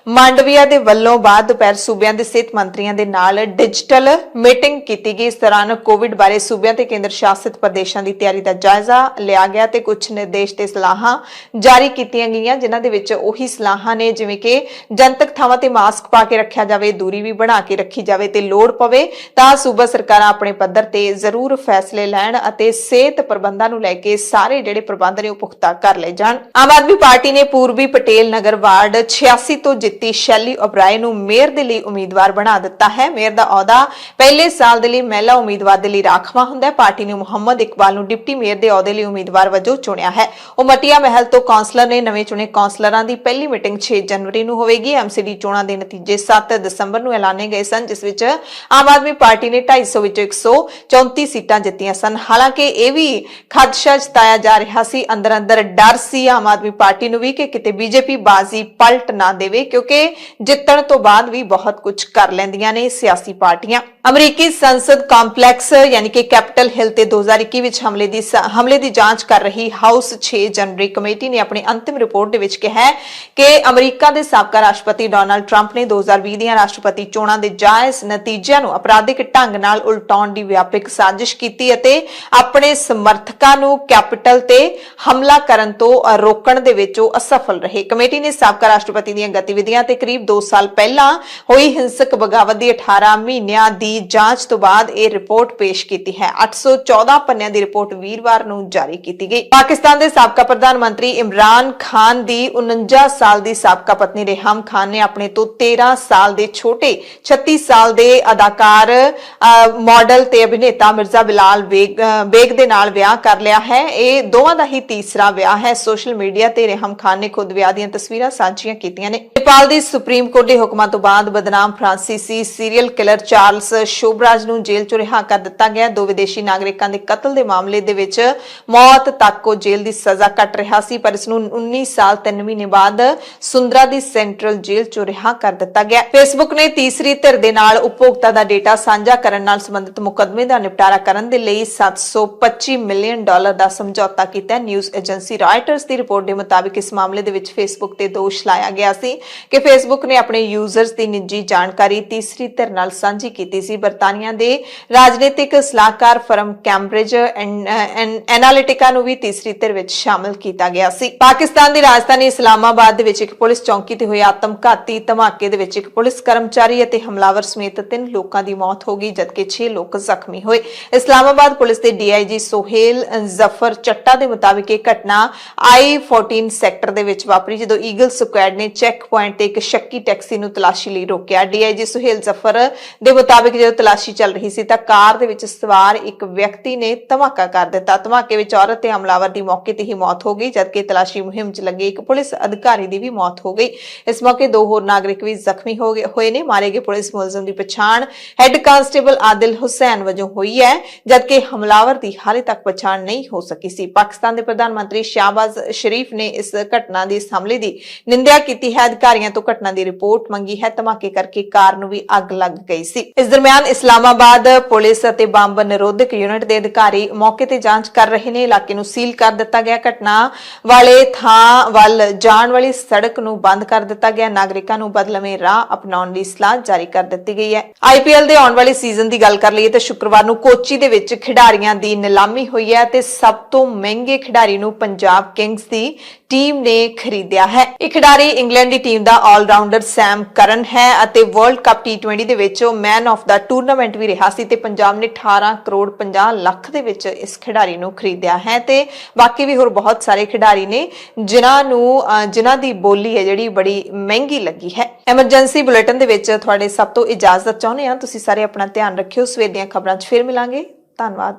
ਮਾਂਡਵੀਆ ਦੇ ਵੱਲੋਂ ਬਾਅਦ ਦੁਪਹਿਰ ਸੂਬਿਆਂ ਦੇ ਸਿਹਤ ਮੰਤਰੀਆਂ ਦੇ ਨਾਲ ਡਿਜੀਟਲ ਮੀਟਿੰਗ ਕੀਤੀ ਗਈ। ਇਸ ਦੌਰਾਨ ਕੋਵਿਡ ਬਾਰੇ ਸੂਬਿਆਂ ਤੇ ਕੇਂਦਰ ਸ਼ਾਸਿਤ ਪ੍ਰਦੇਸ਼ਾਂ ਦੀ ਤਿਆਰੀ ਦਾ ਜਾਇਜ਼ਾ ਲਿਆ ਗਿਆ ਤੇ ਕੁਝ ਨਿਰਦੇਸ਼ ਤੇ ਸਲਾਹਾਂ ਜਾਰੀ ਕੀਤੀਆਂ ਗਈਆਂ, ਜਿਨ੍ਹਾਂ ਦੇ ਵਿੱਚ ਉਹੀ ਸਲਾਹਾਂ ਨੇ ਜਿਵੇਂ ਕਿ ਜਨਤਕ ਥਾਵਾਂ ਤੇ ਮਾਸਕ ਪਾ ਕੇ ਰੱਖਿਆ ਜਾਵੇ, ਦੂਰੀ ਵੀ ਬਣਾ ਕੇ ਰੱਖੀ ਜਾਵੇ ਤੇ ਲੋੜ ਪਵੇ ਤਾਂ ਸੂਬਾ ਸਰਕਾਰਾਂ ਆਪਣੇ ਪੱਧਰ ਤੇ ਜ਼ਰੂਰ ਫੈਸਲੇ ਲੈਣ ਅਤੇ ਸਿਹਤ ਪ੍ਰਬੰਧਾਂ ਨੂੰ ਲੈ ਕੇ ਸਾਰੇ ਜਿਹੜੇ ਪ੍ਰਬੰਧ ਨੇ ਉਹ ਪੁਖਤਾ ਕਰ ਲਏ ਜਾਣ। ਆਮ ਆਦਮੀ ਪਾਰਟੀ ਨੇ ਪੂਰਬੀ ਪਟੇਲ ਨਗਰ ਵਾਰਡ 86 ਤੋਂ ਜਿੱਤੀ ਸ਼ੈਲੀ ਓਬਰਾਏ ਨੂੰ ਮੇਅਰ ਦੇ ਲਈ ਉਮੀਦਵਾਰ ਬਣਾ ਦਿੱਤਾ ਹੈ। ਮੇਅਰ ਦਾ ਅਹੁਦਾ ਪਹਿਲੇ ਸਾਲ ਦੇ ਲਈ ਮਹਿਲਾ ਉਮੀਦਵਾਰ ਦੇ ਲਈ ਰਾਖਵਾਂ ਹੁੰਦਾ ਹੈ। ਪਾਰਟੀ ਨੇ ਮੁਹੰਮਦ ਇਕਬਾਲ ਨੂੰ ਡਿਪਟੀ ਮੇਅਰ ਦੇ ਅਹੁਦੇ ਲਈ ਉਮੀਦਵਾਰ ਵਜੋਂ ਚੁਣਿਆ ਹੈ। ਉਮਟੀਆ ਮਹਿਲ ਤੋਂ ਕੌਂਸਲਰ ਨੇ ਨਵੇਂ ਚੁਣੇ ਕੌਂਸਲਰਾਂ ਦੀ ਪਹਿਲੀ ਮੀਟਿੰਗ 6 ਜਨਵਰੀ ਨੂੰ ਹੋਵੇਗੀ। ਐਮਸੀਡੀ ਚੋਣਾਂ ਦੇ ਨਤੀਜੇ 7 ਦਸੰਬਰ ਨੂੰ ਐਲਾਨੇ ਗਏ ਸਨ, ਜਿਸ ਵਿੱਚ ਆਮ ਆਦਮੀ ਪਾਰਟੀ ਨੇ 250 ਵਿੱਚੋਂ 134 ਸੀਟਾਂ ਜਿੱਤੀਆਂ ਸਨ। ਹਾਲਾਂਕਿ ਇਹ ਵੀ ਖਦਸ਼ਾ ਜਤਾਇਆ ਜਾ ਰਿਹਾ ਸੀ, ਅੰਦਰ ਡਰ ਸੀ ਆਮ ਆਦਮੀ ਪਾਰਟੀ ਨੂੰ ਵੀ ਕਿ ਕਿਤੇ ਬੀਜੇਪੀ ਬਾਜ਼ੀ ਪਲਟ ਨਾ ਦੇਵੇ, ਕਿਉਂਕਿ ਜਿੱਤਣ ਤੋਂ ਬਾਅਦ ਵੀ ਬਹੁਤ ਕੁਝ ਕਰ ਲੈਂਦੀਆਂ ਨੇ ਸਿਆਸੀ ਪਾਰਟੀਆਂ। ਅਮਰੀਕੀ ਸੰਸਦ ਕੰਪਲੈਕਸ ਯਾਨੀ ਕਿ ਕੈਪੀਟਲ ਹਿਲ ਤੇ 2021 ਵਿੱਚ ਹਮਲੇ ਦੀ ਜਾਂਚ ਕਰ ਰਹੀ ਹਾਊਸ 6 ਜਨਵਰੀ ਕਮੇਟੀ ਨੇ ਆਪਣੀ ਅੰਤਿਮ ਰਿਪੋਰਟ ਦੇ ਵਿੱਚ ਕਿਹਾ ਹੈ ਕਿ ਅਮਰੀਕਾ ਦੇ ਸਾਬਕਾ ਰਾਸ਼ਟਰਪਤੀ ਡੋਨਾਲਡ ਟਰੰਪ ਨੇ 2020 ਦੀਆਂ ਰਾਸ਼ਟਰਪਤੀ ਚੋਣਾਂ ਦੇ ਜਾਇਜ਼ ਨਤੀਜਿਆਂ ਨੂੰ ਅਪਰਾਧਿਕ ਢੰਗ ਨਾਲ ਉਲਟਾਉਣ ਦੀ ਵਿਆਪਕ ਸਾਜ਼ਿਸ਼ ਕੀਤੀ ਅਤੇ ਆਪਣੇ ਸਮਰਥਕਾਂ ਨੂੰ ਕੈਪੀਟਲ ਤੇ ਹਮਲਾ ਕਰਨ ਤੋਂ ਰੋਕਣ ਦੇ ਵਿੱਚ ਉਹ ਅਸਫਲ ਰਹੇ। ਕਮੇਟੀ ਨੇ ਸਾਬਕਾ ਰਾਸ਼ਟਰਪਤੀ ਦੀਆਂ ਗਤੀਵਿਧੀਆਂ ਤੇ ਕਰੀਬ 2 ਸਾਲ ਪਹਿਲਾਂ ਹੋਈ ਹਿੰਸਕ ਬਗਾਵਤ ਦੀ 18 ਮਹੀਨਿਆਂ ਦੀ ਜਾਂਚ ਤੋਂ ਬਾਅਦ ਇਹ ਰਿਪੋਰਟ ਪੇਸ਼ ਕੀਤੀ ਹੈ। 814 ਪੰਨਿਆਂ ਦੀ ਰਿਪੋਰਟ ਵੀਰਵਾਰ ਨੂੰ ਜਾਰੀ ਕੀਤੀ ਗਈ। ਪਾਕਿਸਤਾਨ ਦੇ ਸਾਬਕਾ ਪ੍ਰਧਾਨ ਮੰਤਰੀ ਇਮਰਾਨ ਖਾਨ ਦੀ 49 ਸਾਲ ਦੀ ਸਾਬਕਾ ਪਤਨੀ ਰੇਹਮ ਖਾਨ ਨੇ ਆਪਣੇ ਤੋਂ 13 ਸਾਲ ਦੇ ਛੋਟੇ 36 ਸਾਲ ਦੇ ਅਦਾਕਾਰ ਮਾਡਲ ਤੇ ਅਭਿਨੇਤਾ ਮਿਰਜ਼ਾ ਬਿਲਾਲ ਬੇਗ ਦੇ ਨਾਲ ਵਿਆਹ ਕਰ ਲਿਆ ਹੈ। ਇਹ ਦੋਵਾਂ ਦਾ ਹੀ ਤੀਸਰਾ ਵਿਆਹ ਹੈ। ਸੋਸ਼ਲ ਮੀਡੀਆ ਤੇ ਰੇਹਮ ਖਾਨ ਨੇ ਖੁਦ ਵਿਆਹ ਦੀਆਂ ਤਸਵੀਰਾਂ ਸਾਂਝੀਆਂ ਕੀਤੀਆਂ ਨੇ। ਨੇਪਾਲ ਦੀ ਸੁਪਰੀਮ ਕੋਰਟ ਦੇ ਹੁਕਮਾਂ ਤੋਂ ਬਾਅਦ ਬਦਨਾਮ ਫ੍ਰਾਂਸੀਸੀ ਸੀਰੀਅਲ ਕਿਲਰ ਚਾਰਲਸ ਸ਼ੋਬਰਾਜ ਨੂੰ ਜੇਲ੍ਹ ਚੋਂ ਰਿਹਾ ਕਰ ਦਿੱਤਾ ਗਿਆ। 2 ਵਿਦੇਸ਼ੀ ਨਾਗਰਿਕਾਂ ਦੇ ਕਤਲ ਦੇ ਮਾਮਲੇ ਦੇ ਵਿੱਚ ਮੌਤ ਤੱਕ ਉਹ ਜੇਲ੍ਹ ਦੀ ਸਜ਼ਾ ਕੱਟ ਰਿਹਾ ਸੀ, ਪਰ ਇਸ ਨੂੰ 19 ਸਾਲ 3 ਮਹੀਨੇ ਬਾਅਦ ਸੁੰਦਰਾ ਦੀ ਸੈਂਟਰਲ ਜੇਲ੍ਹ ਚੋਂ ਰਿਹਾ ਕਰ ਦਿੱਤਾ ਗਿਆ। ਫੇਸਬੁੱਕ ਨੇ ਤੀਸਰੀ ਧਿਰ ਦੇ ਨਾਲ ਉਪਭੋਗਤਾ ਦਾ ਡੇਟਾ ਸਾਂਝਾ ਕਰਨ ਨਾਲ ਸੰਬੰਧਿਤ ਮੁਕੱਦਮੇ ਦਾ ਨਿਪਟਾਰਾ ਕਰਨ ਦੇ ਲਈ $725 ਮਿਲੀਅਨ ਦਾ ਸਮਝੌਤਾ ਕੀਤਾ। ਨਿਊਜ਼ ਏਜੰਸੀ ਰਾਇਟਰਸ ਦੀ ਰਿਪੋਰਟ ਦੇ ਮੁਤਾਬਿਕ ਇਸ ਮਾਮਲੇ ਦੇ ਵਿੱਚ ਫੇਸਬੁੱਕ ਤੇ ਦੋਸ਼ ਲਾਇਆ ਗਿਆ ਸੀ ਕਿ ਫੇਸਬੁੱਕ ਨੇ ਆਪਣੇ ਯੂਜ਼ਰਸ ਦੀ ਨਿੱਜੀ ਜਾਣਕਾਰੀ ਤੀਸਰੀ ਧਿਰ ਨਾਲ ਸਾਂਝੀ ਕੀਤੀ ਸੀ। ਬਰਤਾਨੀਆ ਦੇ ਰਾਜਨੀਤਿਕ ਸਲਾਹਕਾਰ ਫਰਮ ਕੈਂਬਰਿਜ ਐਨਾਲਿਟਿਕਾ ਨੂੰ ਵੀ ਤੀਸਰੀ ਧਿਰ ਵਿੱਚ ਸ਼ਾਮਲ ਕੀਤਾ ਗਿਆ ਸੀ। ਪਾਕਿਸਤਾਨ ਦੀ ਰਾਜਧਾਨੀ ਇਸਲਾਮਾਬਾਦ ਦੇ ਵਿੱਚ ਇੱਕ ਪੁਲਿਸ ਚੌਂਕੀ ਤੇ ਹੋਏ ਆਤਮਘਾਤੀ ਧਮਾਕੇ ਦੇ ਵਿੱਚ ਇੱਕ ਪੁਲਿਸ ਕਰਮਚਾਰੀ ਅਤੇ ਹਮਲਾਵਰ ਸਮੇਤ 3 ਲੋਕਾਂ ਦੀ ਮੌਤ ਹੋ ਗਈ, ਜਦਕਿ 6 ਲੋਕ ਜ਼ਖਮੀ ਹੋਏ। ਇਸਲਾਮਾਬਾਦ ਪੁਲਿਸ ਦੇ ਡੀਆਈਜੀ ਸੋਹੇਲ ਜ਼ਫਰ ਚੱਟਾ ਦੇ ਮੁਤਾਬਿਕ ਇਹ ਘਟਨਾ I-14 ਸੈਕਟਰ ਦੇ ਵਿੱਚ ਵਾਪਰੀ, ਜਦੋਂ ਈਗਲ ਸਕੁਐਡ ਨੇ ਚੈੱਕ ਪੁਆਇੰਟ ਤੇ ਇੱਕ ਸ਼ੱਕੀ ਟੈਕਸੀ ਨੂੰ ਤਲਾਸ਼ੀ ਲਈ ਰੋਕਿਆ। ਡੀਆਈਜੀ ਸੋਹੇਲ ਜ਼ਫਰ ਦੇ ਮੁਤਾਬਿਕ ਜਦੋਂ ਤਲਾਸ਼ੀ ਚੱਲ ਰਹੀ ਸੀ ਤਾਂ ਕਾਰ ਦੇ ਵਿੱਚ ਸਵਾਰ ਇੱਕ ਵਿਅਕਤੀ ਨੇ ਧਮਾਕਾ ਕਰ ਦਿੱਤਾ। ਧਮਾਕੇ ਵਿੱਚ ਔਰਤ ਤੇ ਹਮਲਾਵਰ ਦੀ ਮੌਕੇ ਤੇ ਹੀ ਮੌਤ ਹੋ ਗਈ, ਜਦਕਿ ਤਲਾਸ਼ੀ ਮੁਹਿੰਮ 'ਚ ਲੱਗੇ ਇੱਕ ਪੁਲਿਸ ਅਧਿਕਾਰੀ ਦੀ ਵੀ ਮੌਤ ਹੋ ਗਈ। ਇਸ ਮੌਕੇ 2 ਹੋਰ ਨਾਗਰਿਕ ਵੀ ਜ਼ਖਮੀ ਹੋਏ ਨੇ। ਮਾਰੇ ਗਏ ਪੁਲਿਸ ਮੁਲਜ਼ਮ ਦੀ ਪਛਾਣ ਹੈੱਡ ਕਾਂਸਟੇਬਲ ਆਦਿਲ ਹੁਸੈਨ ਵਜੋਂ ਹੋਈ ਹੈ, ਜਦਕਿ ਹਮਲਾਵਰ ਦੀ ਹਾਲੇ ਤੱਕ ਪਛਾਣ ਨਹੀਂ ਹੋ ਸਕੀ ਸੀ। ਪਾਕਿਸਤਾਨ ਦੇ ਪ੍ਰਧਾਨ ਮੰਤਰੀ ਸ਼ਹਿਬਾਜ਼ ਸ਼ਰੀਫ ਨੇ ਇਸ ਘਟਨਾ ਦੇ ਇਸ ਹਮਲੇ ਦੀ ਨਿੰਦਿਆ ਕੀਤੀ ਹੈ। ਅਧਿਕਾਰੀਆਂ ਤੋਂ ਘਟਨਾ ਦੀ ਰਿਪੋਰਟ ਮੰਗੀ ਹੈ। ਧਮਾਕੇ ਕਰਕੇ ਕਾਰ ਨੂੰ ਵੀ ਅੱਗ ਲੱਗ ਗਈ ਸੀ। ਇਸ ਦਰਮਿਆਨ ਇਸਲਾਮਾਬਾਦ ਪੁਲਿਸ ਅਤੇ ਬੰਬ ਨਿਰੋਧਕ ਯੂਨਿਟ ਦੇ ਅਧਿਕਾਰੀ ਮੌਕੇ ਤੇ ਜਾਂਚ ਕਰ ਰਹੇ ਨੇ। ਇਲਾਕੇ ਨੂੰ ਸੀਲ ਕਰ ਦਿੱਤਾ ਗਿਆ। ਘਟਨਾ ਵਾਲੇ ਥਾਂ ਵੱਲ ਜਾਣ ਵਾਲੀ ਸੜਕ ਨੂੰ ਬੰਦ ਕਰ ਦਿੱਤਾ ਗਿਆ। ਨਾਗਰਿਕਾਂ ਨੂੰ ਬਦਲਵੇਂ ਰਾਹ ਅਪਣਾਉਣ ਦੀ ਸਲਾਹ ਜਾਰੀ ਕਰ ਦਿੱਤੀ ਗਈ ਹੈ। IPL ਦੇ ਆਉਣ ਵਾਲੇ ਸੀਜ਼ਨ ਦੀ ਗੱਲ ਕਰ ਲਈਏ ਤਾਂ ਸ਼ੁੱਕਰਵਾਰ ਨੂੰ ਕੋਚੀ ਦੇ ਵਿੱਚ ਖਿਡਾਰੀਆਂ ਦੀ ਨਿਲਾਮੀ ਹੋਈ ਹੈ ਤੇ ਸਭ ਤੋਂ ਮਹਿੰਗੇ ਖਿਡਾਰੀ ਨੂੰ ਪੰਜਾਬ ਕਿੰਗਸ ਦੀ ਟੀਮ ਨੇ ਖਰੀਦਿਆ ਹੈ। ਇਹ ਖਿਡਾਰੀ ਇੰਗਲੈਂਡ ਦੀ ਟੀਮ ਦਾ ਆਲਰਾਊਂਡਰ ਸੈਮ ਕਰਨ ਹੈ ਅਤੇ ਵਰਲਡ ਕੱਪ T20 ਦੇ ਵਿੱਚ ਉਹ ਮੈਨ ਆਫ ਦਾ ਟੂਰਨਾਮੈਂਟ ਵੀ ਰਿਹਾ ਸੀ ਤੇ ਪੰਜਾਬ ਨੇ 18 ਕਰੋੜ 50 ਲੱਖ ਦੇ ਵਿੱਚ ਇਸ ਖਿਡਾਰੀ ਨੂੰ ਖਰੀਦਿਆ ਹੈ ਤੇ ਬਾਕੀ ਵੀ ਹੋਰ ਬਹੁਤ ਸਾਰੇ ਖਿਡਾਰੀ ਨੇ ਜਿਨ੍ਹਾਂ ਦੀ ਬੋਲੀ ਹੈ ਜਿਹੜੀ ਬੜੀ ਮਹਿੰਗੀ ਲੱਗੀ ਹੈ। ਐਮਰਜੈਂਸੀ ਬੁਲੇਟਿਨ ਦੇ ਵਿੱਚ ਤੁਹਾਡੇ ਸਭ ਤੋਂ ਇਜਾਜ਼ਤ ਚਾਹੁੰਦੇ ਹਾਂ। ਤੁਸੀਂ ਸਾਰੇ ਆਪਣਾ ਧਿਆਨ ਰੱਖਿਓ। ਸਵੇਰ ਦੀਆਂ ਖਬਰਾਂ 'ਚ ਫਿਰ ਮਿਲਾਂਗੇ। ਧੰਨਵਾਦ।